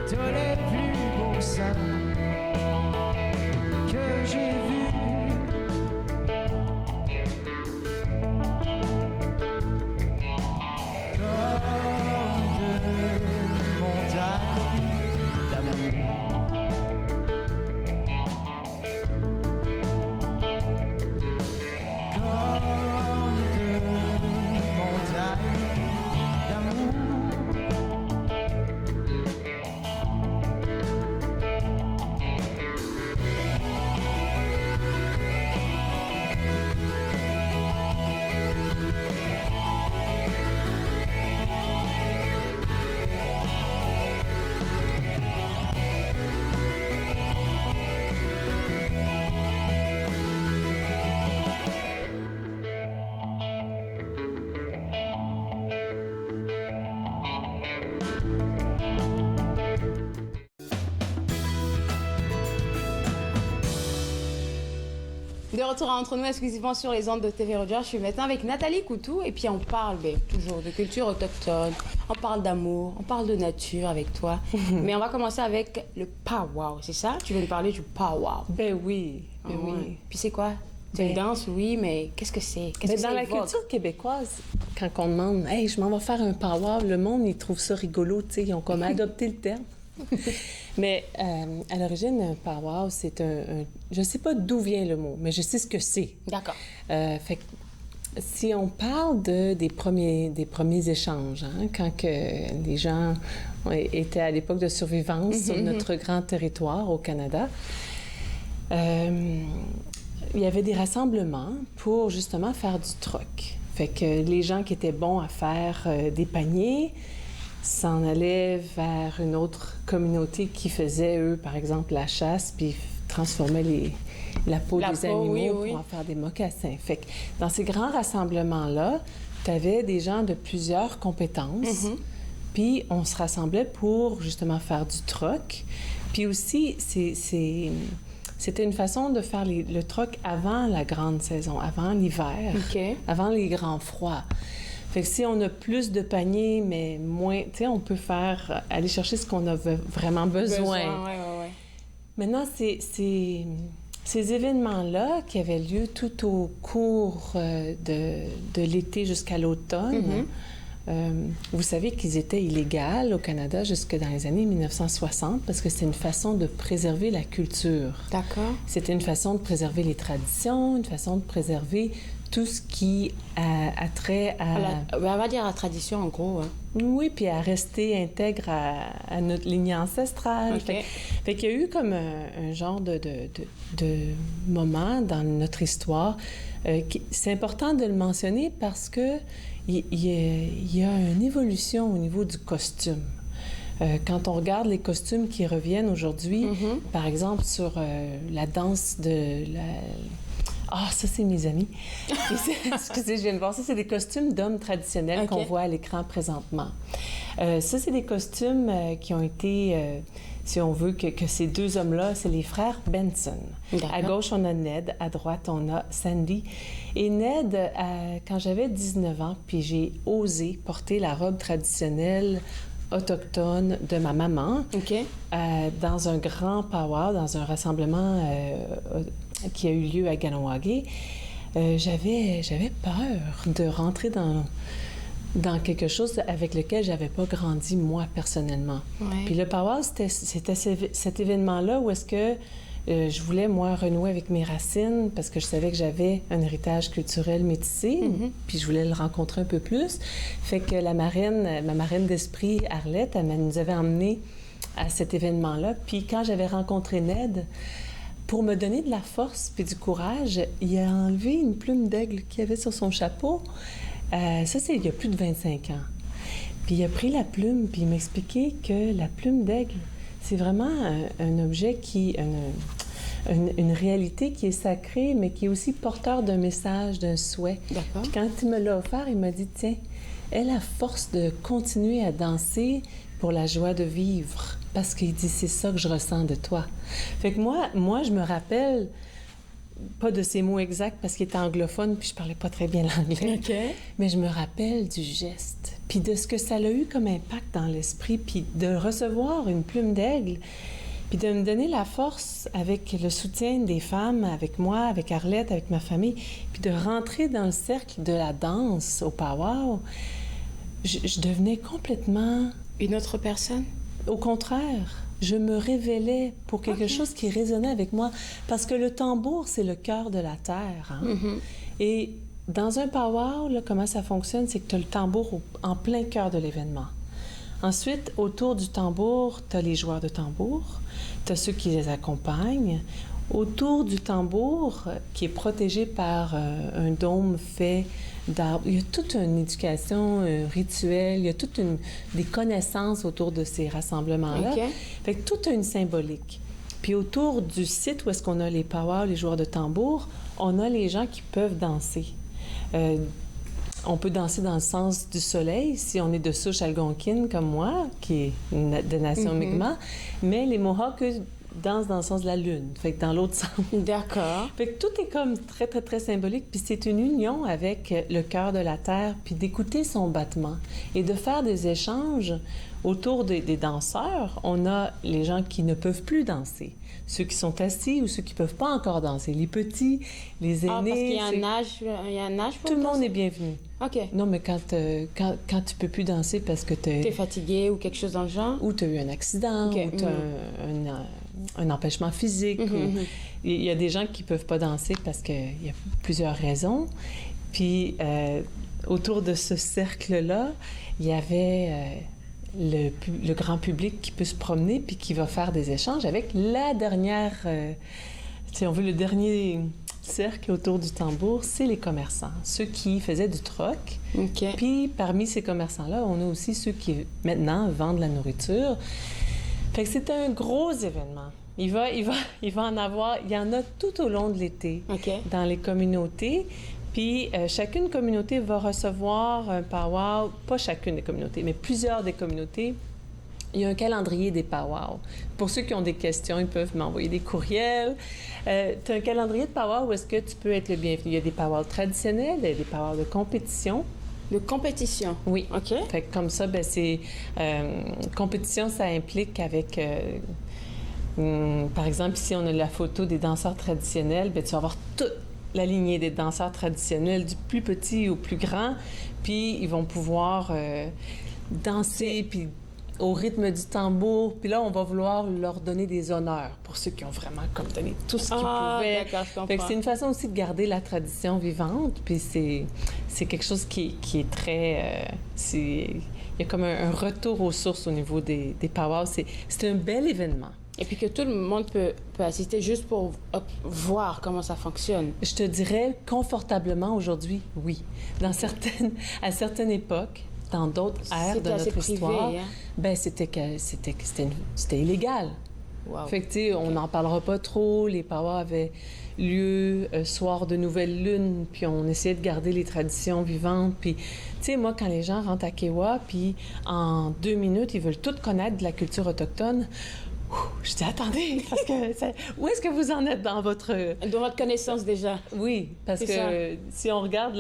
t'as les plus beaux seins que j'ai vus. De retour entre nous exclusivement sur les ondes de TV Rogers, je suis maintenant avec Nathalie Coutu et puis on parle toujours de culture autochtone, on parle d'amour, on parle de nature avec toi. Mais on va commencer avec le powwow, c'est ça? Tu veux nous parler du powwow? Ben oui, ben Ah ouais. oui. Puis c'est quoi? C'est une danse, oui, mais qu'est-ce que c'est? Qu'est-ce que Dans ça la évoque? culture québécoise, quand on demande « Hey, je m'en vais faire un powwow », le monde, ils trouvent ça rigolo, tu sais, ils ont comme adopté le terme. Mais à l'origine, un powwow, c'est un... Je sais pas d'où vient le mot, mais je sais ce que c'est. D'accord. Fait que si on parle des premiers échanges, hein, quand que les gens étaient à l'époque de survivance sur notre grand territoire au Canada, il y avait des rassemblements pour justement faire du troc. Fait que les gens qui étaient bons à faire des paniers s'en allaient vers une autre communauté qui faisait, eux, par exemple, la chasse, puis transformaient la peau des animaux pour en faire des mocassins. Fait que dans ces grands rassemblements-là, tu avais des gens de plusieurs compétences, puis on se rassemblait pour justement faire du troc. Puis aussi, c'était une façon de faire le troc avant la grande saison, avant l'hiver, avant les grands froids. Fait que si on a plus de paniers, mais moins, tu sais, on peut aller chercher ce qu'on a vraiment besoin. Ouais. Maintenant, ces événements-là qui avaient lieu tout au cours de l'été jusqu'à l'automne, vous savez qu'ils étaient illégaux au Canada jusque dans les années 1960 parce que c'était une façon de préserver la culture. D'accord. C'était une façon de préserver les traditions, une façon de préserver tout ce qui a trait à... On va dire la tradition, en gros. Hein. Oui, puis à rester intègre à notre lignée ancestrale. Okay. Fait qu'il y a eu comme un genre de moment dans notre histoire. C'est important de le mentionner parce que il y a une évolution au niveau du costume. Quand on regarde les costumes qui reviennent aujourd'hui, par exemple sur la danse de la... Ah, ça, c'est mes amis. Excusez, je viens de voir. Ça, c'est des costumes d'hommes traditionnels qu'on voit à l'écran présentement. Ça, c'est des costumes qui ont été, si on veut, que ces deux hommes-là, c'est les frères Benson. À gauche, on a Ned. À droite, on a Sandy. Et Ned, quand j'avais 19 ans, puis j'ai osé porter la robe traditionnelle autochtone de ma maman dans un grand powwow, dans un rassemblement qui a eu lieu à Ganawagé. j'avais peur de rentrer dans quelque chose avec lequel j'avais pas grandi, moi, personnellement. Ouais. Puis le powwow, c'était cet événement-là où est-ce que je voulais, moi, renouer avec mes racines parce que je savais que j'avais un héritage culturel métissé, puis je voulais le rencontrer un peu plus. Fait que ma marraine d'esprit, Arlette, elle nous avait emmenés à cet événement-là. Puis quand j'avais rencontré Ned, pour me donner de la force puis du courage, il a enlevé une plume d'aigle qu'il avait sur son chapeau. Ça, c'est il y a plus de 25 ans. Puis il a pris la plume, puis il m'a expliqué que la plume d'aigle, c'est vraiment un objet qui... une réalité qui est sacrée, mais qui est aussi porteur d'un message, d'un souhait. D'accord. Puis quand il me l'a offert, il m'a dit, tiens, aie la force de continuer à danser pour la joie de vivre. Parce qu'il dit, c'est ça que je ressens de toi. Fait que moi, je me rappelle, pas de ces mots exacts parce qu'il était anglophone, puis je parlais pas très bien l'anglais. OK. Mais je me rappelle du geste, puis de ce que ça a eu comme impact dans l'esprit, puis de recevoir une plume d'aigle, puis de me donner la force avec le soutien des femmes, avec moi, avec Arlette, avec ma famille, puis de rentrer dans le cercle de la danse au powwow. Je devenais complètement... Une autre personne? Au contraire, je me révélais pour quelque chose qui résonnait avec moi. Parce que le tambour, c'est le cœur de la terre. Hein? Et dans un powwow, là, comment ça fonctionne, c'est que tu as le tambour en plein cœur de l'événement. Ensuite, autour du tambour, tu as les joueurs de tambour, tu as ceux qui les accompagnent. Autour du tambour, qui est protégé par un dôme fait d'arbres, il y a toute une éducation rituelle, il y a toutes des connaissances autour de ces rassemblements-là. OK. Fait que tout a une symbolique. Puis autour du site où est-ce qu'on a les powwows, les joueurs de tambour, on a les gens qui peuvent danser. On peut danser dans le sens du soleil, si on est de souche algonquine comme moi, qui est de nation Mi'kmaq, mais les Mohawks, eux, dansent dans le sens de la lune, fait que dans l'autre sens. D'accord. Fait que tout est comme très, très, très symbolique, puis c'est une union avec le cœur de la terre, puis d'écouter son battement et de faire des échanges autour des danseurs. On a les gens qui ne peuvent plus danser, ceux qui sont assis ou ceux qui ne peuvent pas encore danser, les petits, les aînés. Ah, parce qu'il y a un âge pour tout le monde danser? est bienvenu. OK. Non, mais quand tu peux plus danser parce que T'es fatigué ou quelque chose dans le genre? Ou tu as eu un accident, OK. ou tu as un empêchement physique. Il y a des gens qui peuvent pas danser parce qu'il y a plusieurs raisons. Puis, autour de ce cercle-là, il y avait le grand public qui peut se promener puis qui va faire des échanges avec la dernière... si on veut, le dernier cercle autour du tambour, c'est les commerçants, ceux qui faisaient du troc. OK. Puis parmi ces commerçants-là, on a aussi ceux qui, maintenant, vendent la nourriture. Fait que c'est un gros événement. Il va en avoir... Il y en a tout au long de l'été dans les communautés. Puis chacune communauté va recevoir un powwow, pas chacune des communautés, mais plusieurs des communautés. Il y a un calendrier des powwows. Pour ceux qui ont des questions, ils peuvent m'envoyer des courriels. Tu as un calendrier de powwows où est-ce que tu peux être le bienvenu. Il y a des powwows traditionnels, il y a des powwows de compétition. De compétition? Oui. OK. Fait que comme ça, ben c'est... compétition, ça implique avec... par exemple, ici, on a la photo des danseurs traditionnels. Bien, tu vas avoir toute la lignée des danseurs traditionnels, du plus petit au plus grand. Puis, ils vont pouvoir danser, puis au rythme du tambour. Puis là, on va vouloir leur donner des honneurs pour ceux qui ont vraiment comme donné tout ce qu'ils pouvaient. D'accord, je comprends. Fait que c'est une façon aussi de garder la tradition vivante. Puis c'est quelque chose qui est très... il y a comme un retour aux sources au niveau des powwows. C'est un bel événement. Et puis que tout le monde peut assister juste pour voir comment ça fonctionne. Je te dirais confortablement aujourd'hui, oui. À certaines époques, dans d'autres ères de notre histoire, privé, hein? Ben c'était illégal. Wow. Fait que, tu sais, on n'en parlera pas trop. Les powwows avaient lieu soir de nouvelle lune, puis on essayait de garder les traditions vivantes. Puis, tu sais, moi, quand les gens rentrent à Kewa, puis en 2 minutes, ils veulent tout connaître de la culture autochtone, je dis, attendez, parce que où est-ce que vous en êtes dans votre... Dans votre connaissance déjà. Oui, parce que si on regarde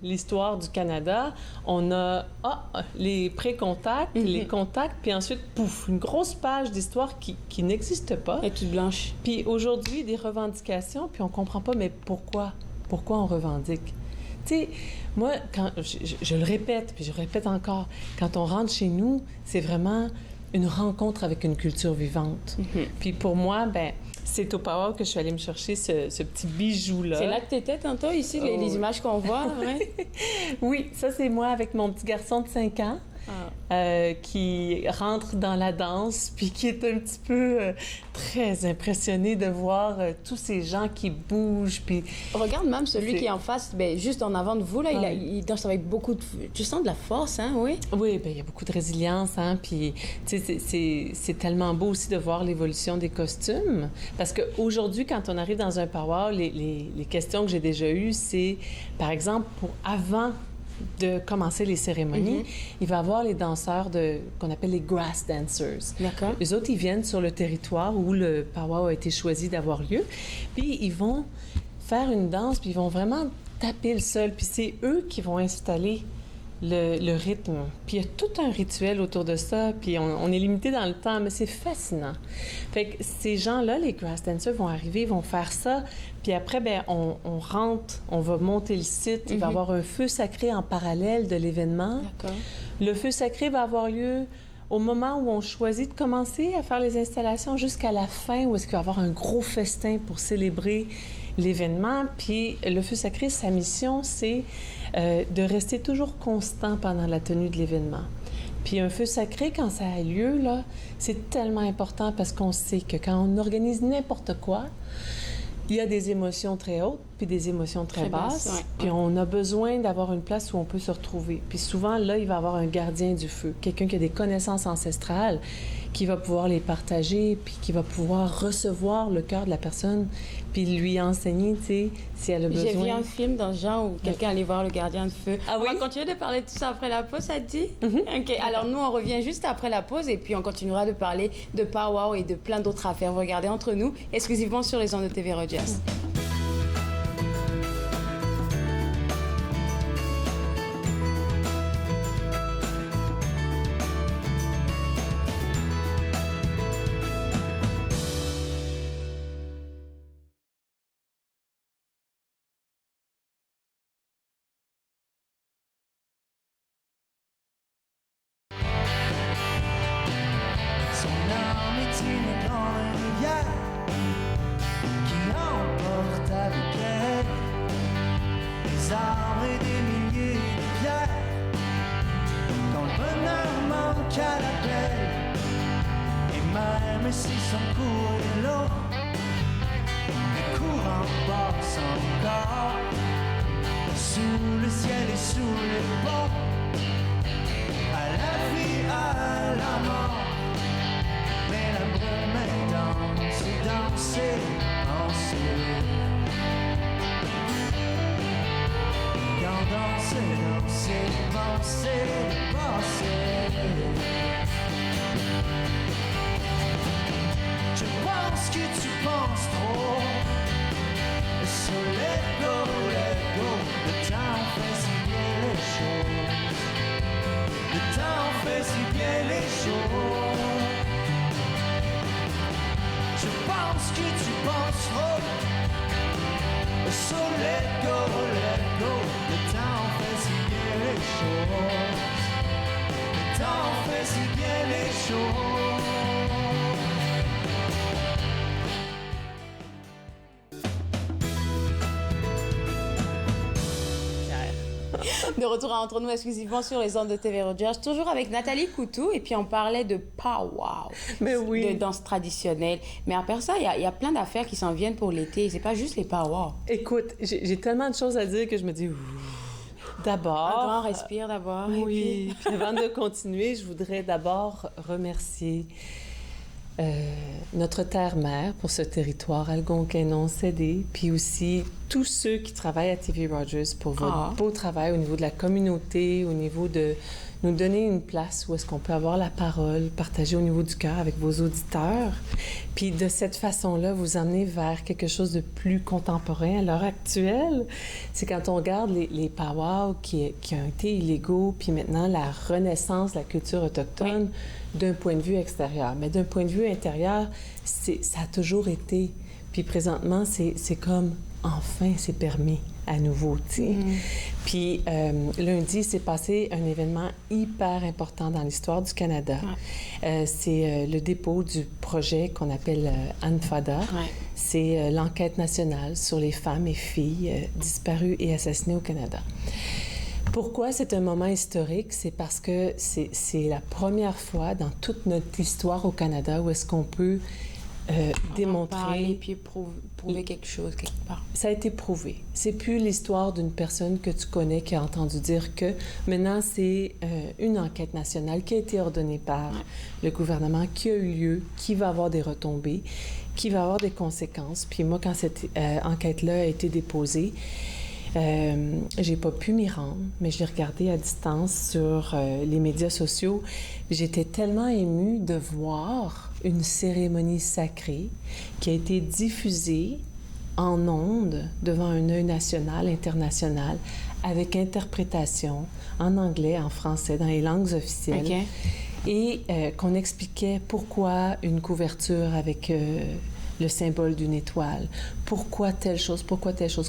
l'histoire du Canada, on a les pré-contacts, les contacts, puis ensuite, pouf, une grosse page d'histoire qui n'existe pas. Et toute blanche. Puis aujourd'hui, des revendications, puis on comprend pas, mais pourquoi pourquoi on revendique. Tu sais, moi, quand je le répète, puis je le répète encore, quand on rentre chez nous, c'est vraiment une rencontre avec une culture vivante. Puis pour moi, ben c'est au Powwow que je suis allée me chercher ce petit bijou-là. C'est là que tu étais tantôt, ici, les images qu'on voit, vrai? Oui, ça, c'est moi avec mon petit garçon de 5 ans. Qui rentre dans la danse, puis qui est un petit peu très impressionné de voir tous ces gens qui bougent. Puis regarde même celui qui est en face, bien, juste en avant de vous, là, il danse avec beaucoup de... Tu sens de la force, hein, oui? Oui, bien, il y a beaucoup de résilience, hein, puis tu sais, c'est tellement beau aussi de voir l'évolution des costumes, parce qu'aujourd'hui, quand on arrive dans un powwow, les questions que j'ai déjà eues, c'est, par exemple, pour avant de commencer les cérémonies, il va y avoir les danseurs qu'on appelle les grass dancers. D'accord. Les autres, ils viennent sur le territoire où le powwow a été choisi d'avoir lieu, puis ils vont faire une danse, puis ils vont vraiment taper le sol, puis c'est eux qui vont installer le rythme. Puis il y a tout un rituel autour de ça, puis on est limité dans le temps, mais c'est fascinant. Fait que ces gens-là, les grass dancers, vont arriver, vont faire ça, puis après, bien, on rentre, on va monter le site, il va y avoir un feu sacré en parallèle de l'événement. D'accord. Le feu sacré va avoir lieu au moment où on choisit de commencer à faire les installations jusqu'à la fin, où est-ce qu'il va y avoir un gros festin pour célébrer l'événement. Puis le feu sacré, sa mission, c'est de rester toujours constant pendant la tenue de l'événement. Puis un feu sacré, quand ça a lieu, là, c'est tellement important parce qu'on sait que quand on organise n'importe quoi, il y a des émotions très hautes puis des émotions très basses. Puis on a besoin d'avoir une place où on peut se retrouver. Puis souvent, là, il va y avoir un gardien du feu, quelqu'un qui a des connaissances ancestrales, qui va pouvoir les partager, puis qui va pouvoir recevoir le cœur de la personne, puis lui enseigner, tu sais, si elle a besoin. J'ai vu un film dans ce genre où quelqu'un allait voir le gardien de feu. Ah oui? On va continuer de parler de tout ça après la pause, ça te dit? OK. Alors nous, on revient juste après la pause et puis on continuera de parler de powwow et de plein d'autres affaires. Vous regardez Entre nous, exclusivement sur les ondes de TV Rogers. De retour à Entre nous exclusivement sur les ondes de TV Rogers, toujours avec Nathalie Coutou, et puis on parlait de powwow, de danse traditionnelle. Mais après ça, il y a plein d'affaires qui s'en viennent pour l'été, c'est pas juste les powwow. Écoute, j'ai tellement de choses à dire que je me dis... D'abord... Un grand respire d'abord. Oui, puis avant de continuer, je voudrais d'abord remercier notre terre-mère pour ce territoire algonquin cédé, puis aussi tous ceux qui travaillent à TV Rogers pour votre beau travail au niveau de la communauté, au niveau de nous donner une place où est-ce qu'on peut avoir la parole, partager au niveau du cœur avec vos auditeurs, puis de cette façon-là, vous emmener vers quelque chose de plus contemporain à l'heure actuelle. C'est quand on regarde les powwows qui ont été illégaux, puis maintenant la renaissance de la culture autochtone d'un point de vue extérieur. Mais d'un point de vue intérieur, ça a toujours été. Puis présentement, c'est comme enfin, c'est permis à nouveau, tu sais. Puis lundi, s'est passé un événement hyper important dans l'histoire du Canada. C'est le dépôt du projet qu'on appelle ANFADA. C'est l'enquête nationale sur les femmes et filles disparues et assassinées au Canada. Pourquoi c'est un moment historique? C'est parce que c'est la première fois dans toute notre histoire au Canada où est-ce qu'on peut démontrer... Et puis prouver quelque chose quelque part. Ça a été prouvé. C'est plus l'histoire d'une personne que tu connais qui a entendu dire que. Maintenant, c'est une enquête nationale qui a été ordonnée par le gouvernement, qui a eu lieu, qui va avoir des retombées, qui va avoir des conséquences. Puis moi, quand cette enquête-là a été déposée, j'ai pas pu m'y rendre, mais je l'ai regardée à distance sur les médias sociaux. J'étais tellement émue de voir une cérémonie sacrée qui a été diffusée en ondes devant un œil national, international, avec interprétation en anglais, en français, dans les langues officielles. Et qu'on expliquait pourquoi une couverture avec le symbole d'une étoile, pourquoi telle chose,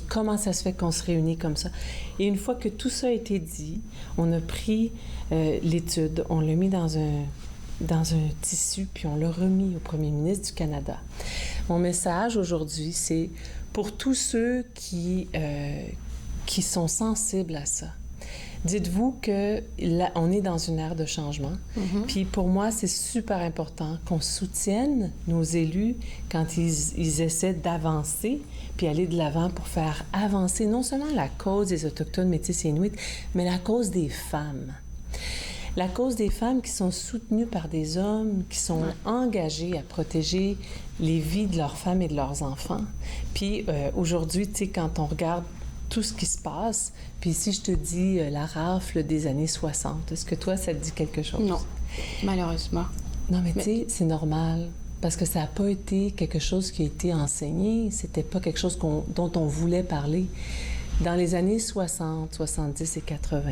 comment ça se fait qu'on se réunit comme ça. Et une fois que tout ça a été dit, on a pris l'étude, on l'a mis dans un tissu, puis on l'a remis au premier ministre du Canada. Mon message aujourd'hui, c'est pour tous ceux qui sont sensibles à ça. Dites-vous qu'on est dans une ère de changement. Puis pour moi, c'est super important qu'on soutienne nos élus quand ils essaient d'avancer, puis aller de l'avant pour faire avancer non seulement la cause des Autochtones, Métis et Inuits, mais la cause des femmes. La cause des femmes qui sont soutenues par des hommes, qui sont engagés à protéger les vies de leurs femmes et de leurs enfants. Puis aujourd'hui, tu sais, quand on regarde tout ce qui se passe, puis si je te dis la rafle des années 60, est-ce que toi, ça te dit quelque chose? Non, malheureusement. Non, mais tu sais, c'est normal, parce que ça n'a pas été quelque chose qui a été enseigné, c'était pas quelque chose dont on voulait parler. Dans les années 60, 70 et 80,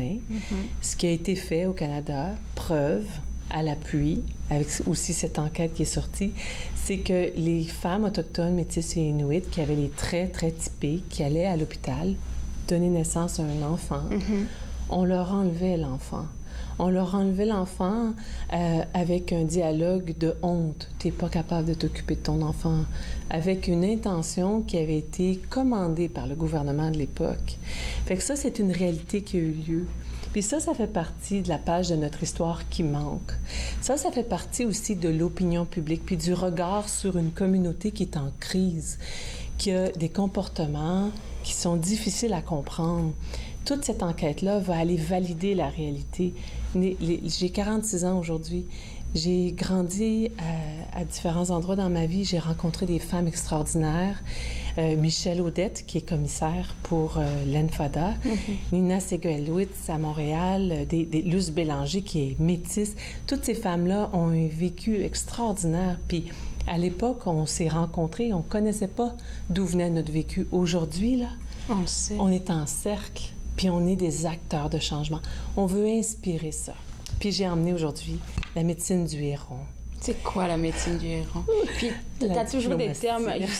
ce qui a été fait au Canada, preuve à l'appui, avec aussi cette enquête qui est sortie, c'est que les femmes autochtones, métisses et inuits qui avaient les traits très typés, qui allaient à l'hôpital donner naissance à un enfant, on leur enlevait l'enfant. On leur enlevait l'enfant avec un dialogue de honte. Tu n'es pas capable de t'occuper de ton enfant. Avec une intention qui avait été commandée par le gouvernement de l'époque. Fait que ça, c'est une réalité qui a eu lieu. Puis ça fait partie de la page de notre histoire qui manque. Ça fait partie aussi de l'opinion publique, puis du regard sur une communauté qui est en crise, qui a des comportements qui sont difficiles à comprendre. Toute cette enquête-là va aller valider la réalité. J'ai 46 ans aujourd'hui. J'ai grandi à différents endroits dans ma vie. J'ai rencontré des femmes extraordinaires. Michelle Audette, qui est commissaire pour l'ENFADA. Nina Seguelwitz à Montréal. Luce Bélanger, qui est métisse. Toutes ces femmes-là ont un vécu extraordinaire. Puis à l'époque, on s'est rencontrés. On ne connaissait pas d'où venait notre vécu. Aujourd'hui, là, on le sait. On est en cercle. Puis on est des acteurs de changement. On veut inspirer ça. Puis j'ai emmené aujourd'hui la médecine du héron. C'est quoi la médecine du héron? Puis tu as toujours des termes. Je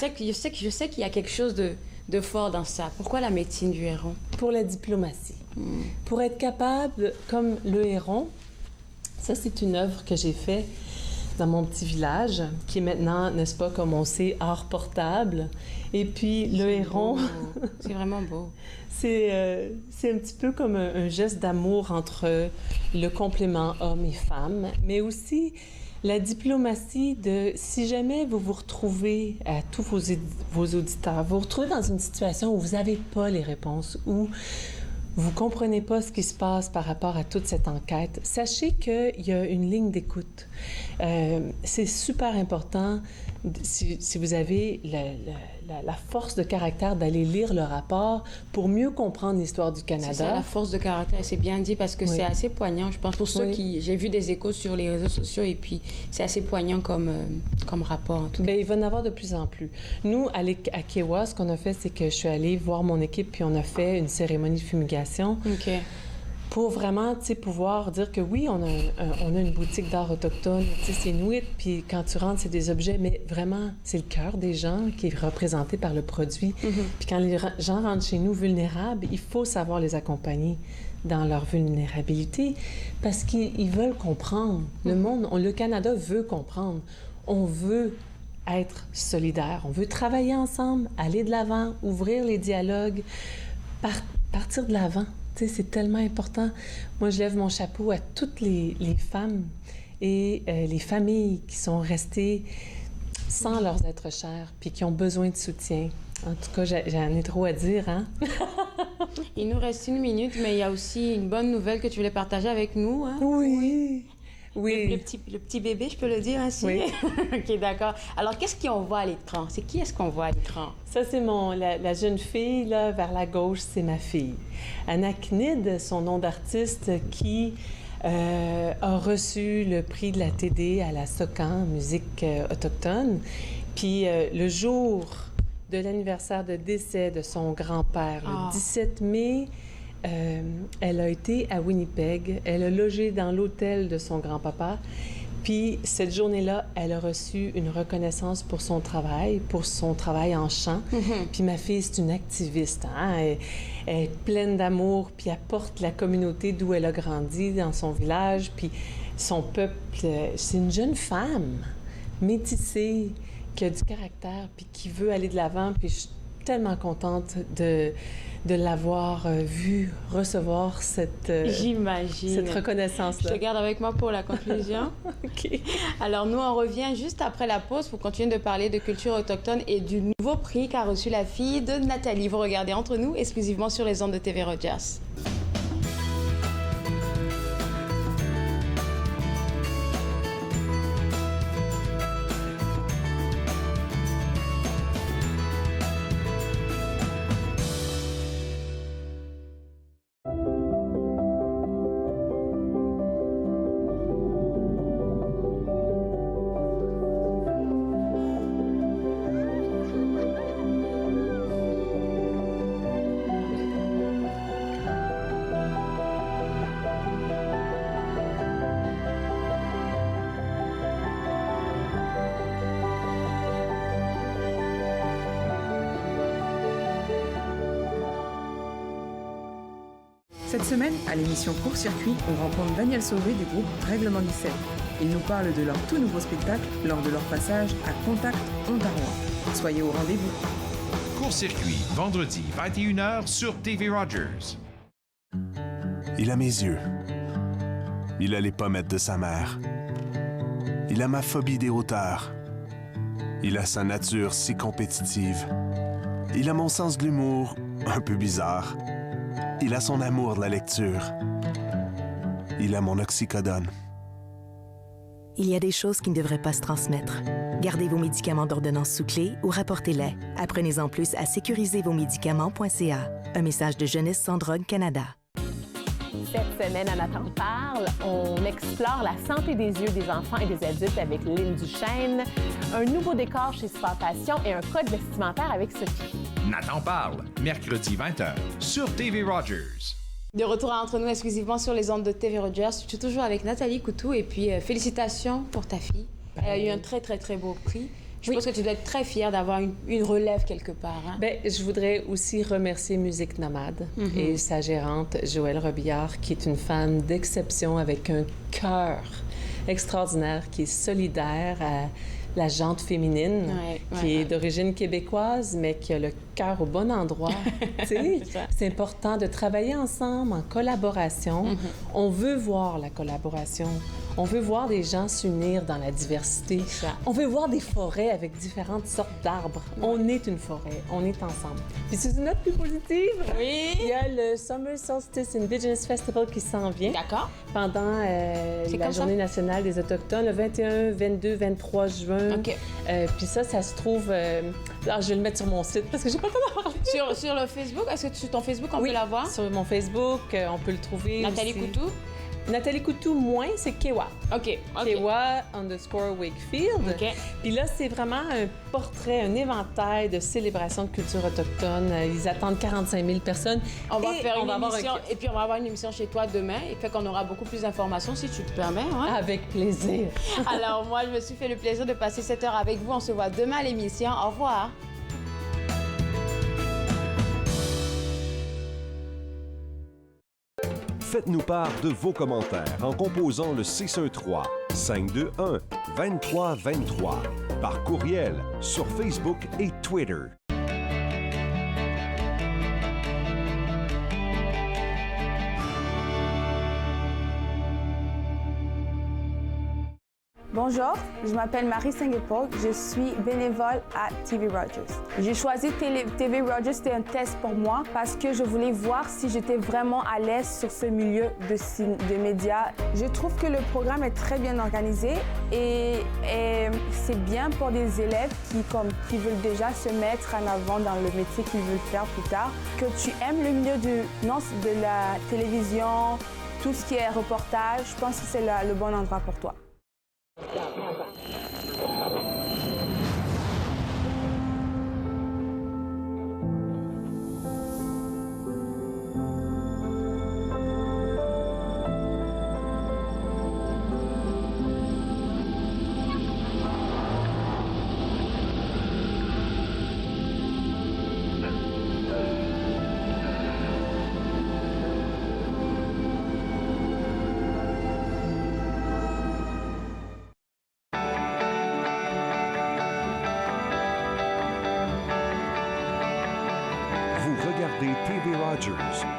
sais qu'il y a quelque chose de fort dans ça. Pourquoi la médecine du héron? Pour la diplomatie. Pour être capable, comme le héron, ça c'est une œuvre que j'ai faite dans mon petit village, qui est maintenant, n'est-ce pas, comme on sait, art portable. Et puis le héron... C'est vraiment beau. C'est un petit peu comme un geste d'amour entre le complément homme et femme, mais aussi la diplomatie de, si jamais vous vous retrouvez, à tous vos auditeurs, vous vous retrouvez dans une situation où vous n'avez pas les réponses, où vous ne comprenez pas ce qui se passe par rapport à toute cette enquête, sachez qu'il y a une ligne d'écoute. C'est super important, si vous avez la force de caractère d'aller lire le rapport pour mieux comprendre l'histoire du Canada. C'est ça, la force de caractère, c'est bien dit parce que c'est assez poignant. Je pense pour ceux qui... J'ai vu des échos sur les réseaux sociaux et puis c'est assez poignant comme rapport. En tout cas. Bien, il va en avoir de plus en plus. Nous, à Kewa, ce qu'on a fait, c'est que je suis allée voir mon équipe puis on a fait une cérémonie de fumigation. pour vraiment, tu sais, pouvoir dire que oui, on a une boutique d'art autochtone, tu sais, c'est Inuit, puis quand tu rentres, c'est des objets, mais vraiment, c'est le cœur des gens qui est représenté par le produit. Puis quand les gens rentrent chez nous vulnérables, il faut savoir les accompagner dans leur vulnérabilité parce qu'ils veulent comprendre. Le monde, le Canada veut comprendre. On veut être solidaire, on veut travailler ensemble, aller de l'avant, ouvrir les dialogues, partir de l'avant. Tu sais, c'est tellement important. Moi, je lève mon chapeau à toutes les femmes et les familles qui sont restées sans leurs êtres chers puis qui ont besoin de soutien. En tout cas, j'en ai trop à dire, hein? Il nous reste 1 minute, mais il y a aussi une bonne nouvelle que tu voulais partager avec nous, hein? Oui. Oui. Le petit bébé, je peux le dire ainsi? Oui. OK, d'accord. Alors, qu'est-ce qu'on voit à l'écran? C'est qui est-ce qu'on voit à l'écran? Ça, c'est la jeune fille, là, vers la gauche, c'est ma fille. Anna Knid, son nom d'artiste, qui a reçu le prix de la TD à la SOCAN, musique autochtone. Puis le jour de l'anniversaire de décès de son grand-père, le 17 mai, elle a été à Winnipeg. Elle a logé dans l'hôtel de son grand-papa. Puis, cette journée-là, elle a reçu une reconnaissance pour son travail en chant. Puis, ma fille, c'est une activiste. Hein? Elle est pleine d'amour, puis elle porte la communauté d'où elle a grandi, dans son village. Puis, son peuple, c'est une jeune femme métissée, qui a du caractère, puis qui veut aller de l'avant. Puis, je suis tellement contente de l'avoir vue recevoir cette reconnaissance-là. Je te garde avec moi pour la conclusion. OK. Alors, nous, on revient juste après la pause pour continuer de parler de culture autochtone et du nouveau prix qu'a reçu la fille de Nathalie. Vous regardez Entre nous, exclusivement sur les ondes de TV Rogers. Cette semaine, à l'émission Court-Circuit, on rencontre Daniel Sauvé du groupe Règlement 17. Ils nous parlent de leur tout nouveau spectacle lors de leur passage à Contact Ontario. Soyez au rendez-vous. Court-Circuit, vendredi, 21h sur TV Rogers. Il a mes yeux. Il a les pommettes de sa mère. Il a ma phobie des hauteurs. Il a sa nature si compétitive. Il a mon sens de l'humour un peu bizarre. Il a son amour de la lecture. Il a mon oxycodone. Il y a des choses qui ne devraient pas se transmettre. Gardez vos médicaments d'ordonnance sous clé ou rapportez-les. Apprenez-en plus à sécuriservosmédicaments.ca. Un message de Jeunesse sans drogue Canada. Cette semaine, à Nathan parle, on explore la santé des yeux des enfants et des adultes avec Lynn Duchesne, un nouveau décor chez Super Passion et un code vestimentaire avec Sophie. Nathan parle, mercredi 20h sur TV Rogers. De retour à Entre nous exclusivement sur les ondes de TV Rogers. Je suis toujours avec Nathalie Coutou et puis félicitations pour ta fille. Elle a eu un très, très, très beau prix. Je pense que tu dois être très fière d'avoir une relève quelque part. Hein? Bien, je voudrais aussi remercier Musique Nomade et sa gérante, Joëlle Robillard, qui est une femme d'exception avec un cœur extraordinaire, qui est solidaire à la jante féminine, qui est d'origine québécoise, mais qui a le cœur au bon endroit. C'est important de travailler ensemble, en collaboration. On veut voir la collaboration. On veut voir des gens s'unir dans la diversité. On veut voir des forêts avec différentes sortes d'arbres. On est une forêt, on est ensemble. Puis sur une note plus positive, il y a le Summer Solstice Indigenous Festival qui s'en vient. D'accord. Pendant la Journée nationale des Autochtones, le 21, 22, 23 juin. OK. Puis ça se trouve... alors, je vais le mettre sur mon site parce que j'ai pas le temps d'en parler. Sur le Facebook? Est-ce que sur ton Facebook, on peut la voir? Sur mon Facebook, on peut le trouver Nathalie aussi. Coutou? Nathalie Coutu moins, c'est Kewa. OK. Kewa_Wakefield. OK. Puis là, c'est vraiment un portrait, un éventail de célébration de culture autochtone. Ils attendent 45 000 personnes. On va faire une avoir émission, et puis on va avoir une émission chez toi demain, et fait qu'on aura beaucoup plus d'informations si tu te permets. Hein? Avec plaisir. Alors moi, je me suis fait le plaisir de passer cette heure avec vous. On se voit demain à l'émission. Au revoir. Faites-nous part de vos commentaires en composant le 613-521-2323 par courriel sur Facebook et Twitter. Bonjour, je m'appelle Marie Saint-Guépot, je suis bénévole à TV Rogers. J'ai choisi TV Rogers, c'était un test pour moi parce que je voulais voir si j'étais vraiment à l'aise sur ce milieu de médias. Je trouve que le programme est très bien organisé et c'est bien pour des élèves qui veulent déjà se mettre en avant dans le métier qu'ils veulent faire plus tard. Que tu aimes le milieu de la télévision, tout ce qui est reportage, je pense que c'est le bon endroit pour toi. Vous regardez TV Rogers.